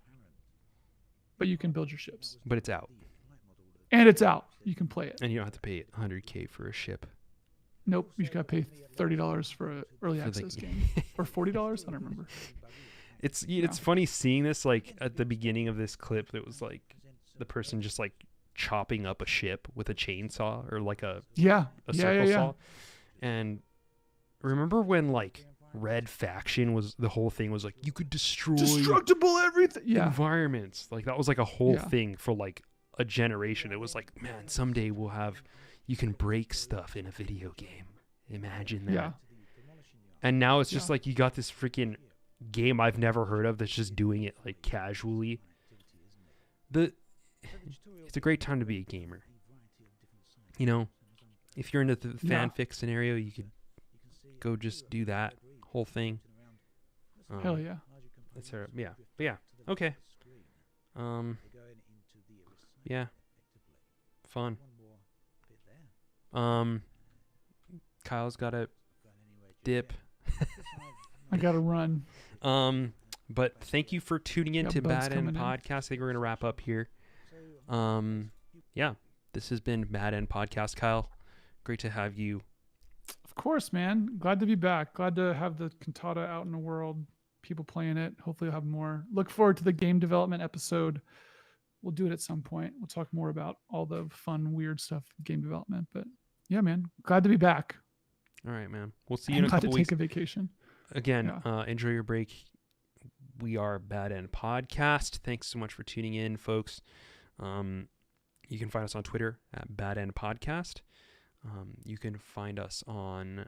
But you can build your ships. But it's out. And it's out. You can play it. And you don't have to pay $100K for a ship. Nope. You just got to pay $30 for an early access game. Or $40? I don't remember. It's funny seeing this like at the beginning of this clip. It was like the person just like chopping up a ship with a chainsaw or like a circle saw. And remember when like Red Faction was the whole thing was like you could destroy destructible everything environments, like that was like a whole thing for like a generation. It was like, man, someday you can break stuff in a video game. Imagine that. And now it's just like you got this freaking game I've never heard of that's just doing it like casually. It's a great time to be a gamer. You know, if you're into the fanfic scenario, you could go just do that whole thing. Hell yeah. That's her. Yeah. But yeah. Okay. Yeah. Fun. Kyle's got a dip. I gotta run. But thank you for tuning in to Bad End Podcast. I think we're gonna wrap up here. Yeah. This has been Bad End Podcast. Kyle, great to have you. Of course, man. Glad to be back. Glad to have the Cantata out in the world. People playing it. Hopefully I'll have more. Look forward to the game development episode. We'll do it at some point. We'll talk more about all the fun, weird stuff with game development. But yeah, man. Glad to be back. All right, man. We'll see you in a couple weeks. Glad to take a vacation. Again, enjoy your break. We are Bad End Podcast. Thanks so much for tuning in, folks. You can find us on Twitter at Bad End Podcast. You can find us on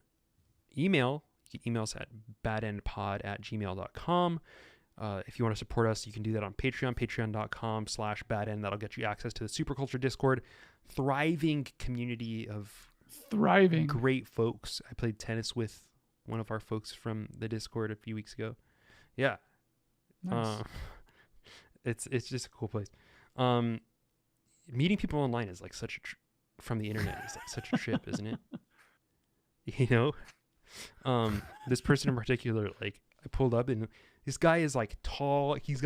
email. You can email us at badendpod@gmail.com. If you want to support us, you can do that on Patreon, patreon.com/badend. That'll get you access to the Superculture Discord. Thriving community of great folks. I played tennis with one of our folks from the Discord a few weeks ago. Yeah. Nice. It's just a cool place. Meeting people online is like from the internet is like such a trip, isn't it? You know? This person in particular, like I pulled up and this guy is like tall. He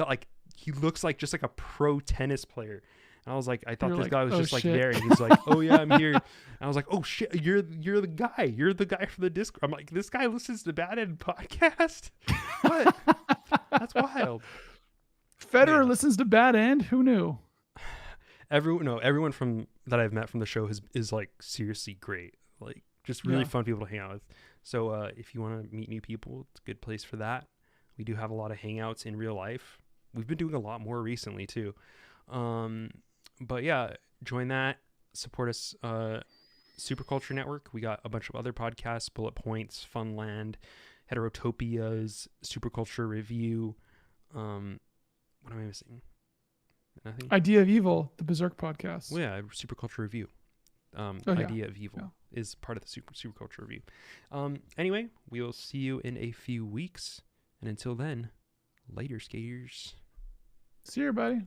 looks like just like a pro tennis player. And I was like, I thought this guy was just like there. And he's like, oh yeah, I'm here. And I was like, oh shit, you're the guy. You're the guy from the Discord. I'm like, this guy listens to Bad End Podcast? What? That's wild. Federer listens to Bad End? Who knew? Everyone from that I've met from the show is like seriously great. Like just really fun people to hang out with. So if you want to meet new people, it's a good place for that. We do have a lot of hangouts in real life. We've been doing a lot more recently too. But yeah, join that. Support us. Superculture Network. We got a bunch of other podcasts: Bullet Points, Funland, Heterotopias, Superculture Review. What am I missing? Nothing? Idea of Evil, the Berserk podcast. Well, yeah, Superculture Review. Idea of Evil is part of the Superculture Review. Anyway, we will see you in a few weeks. And until then, later, skaters. See you, everybody.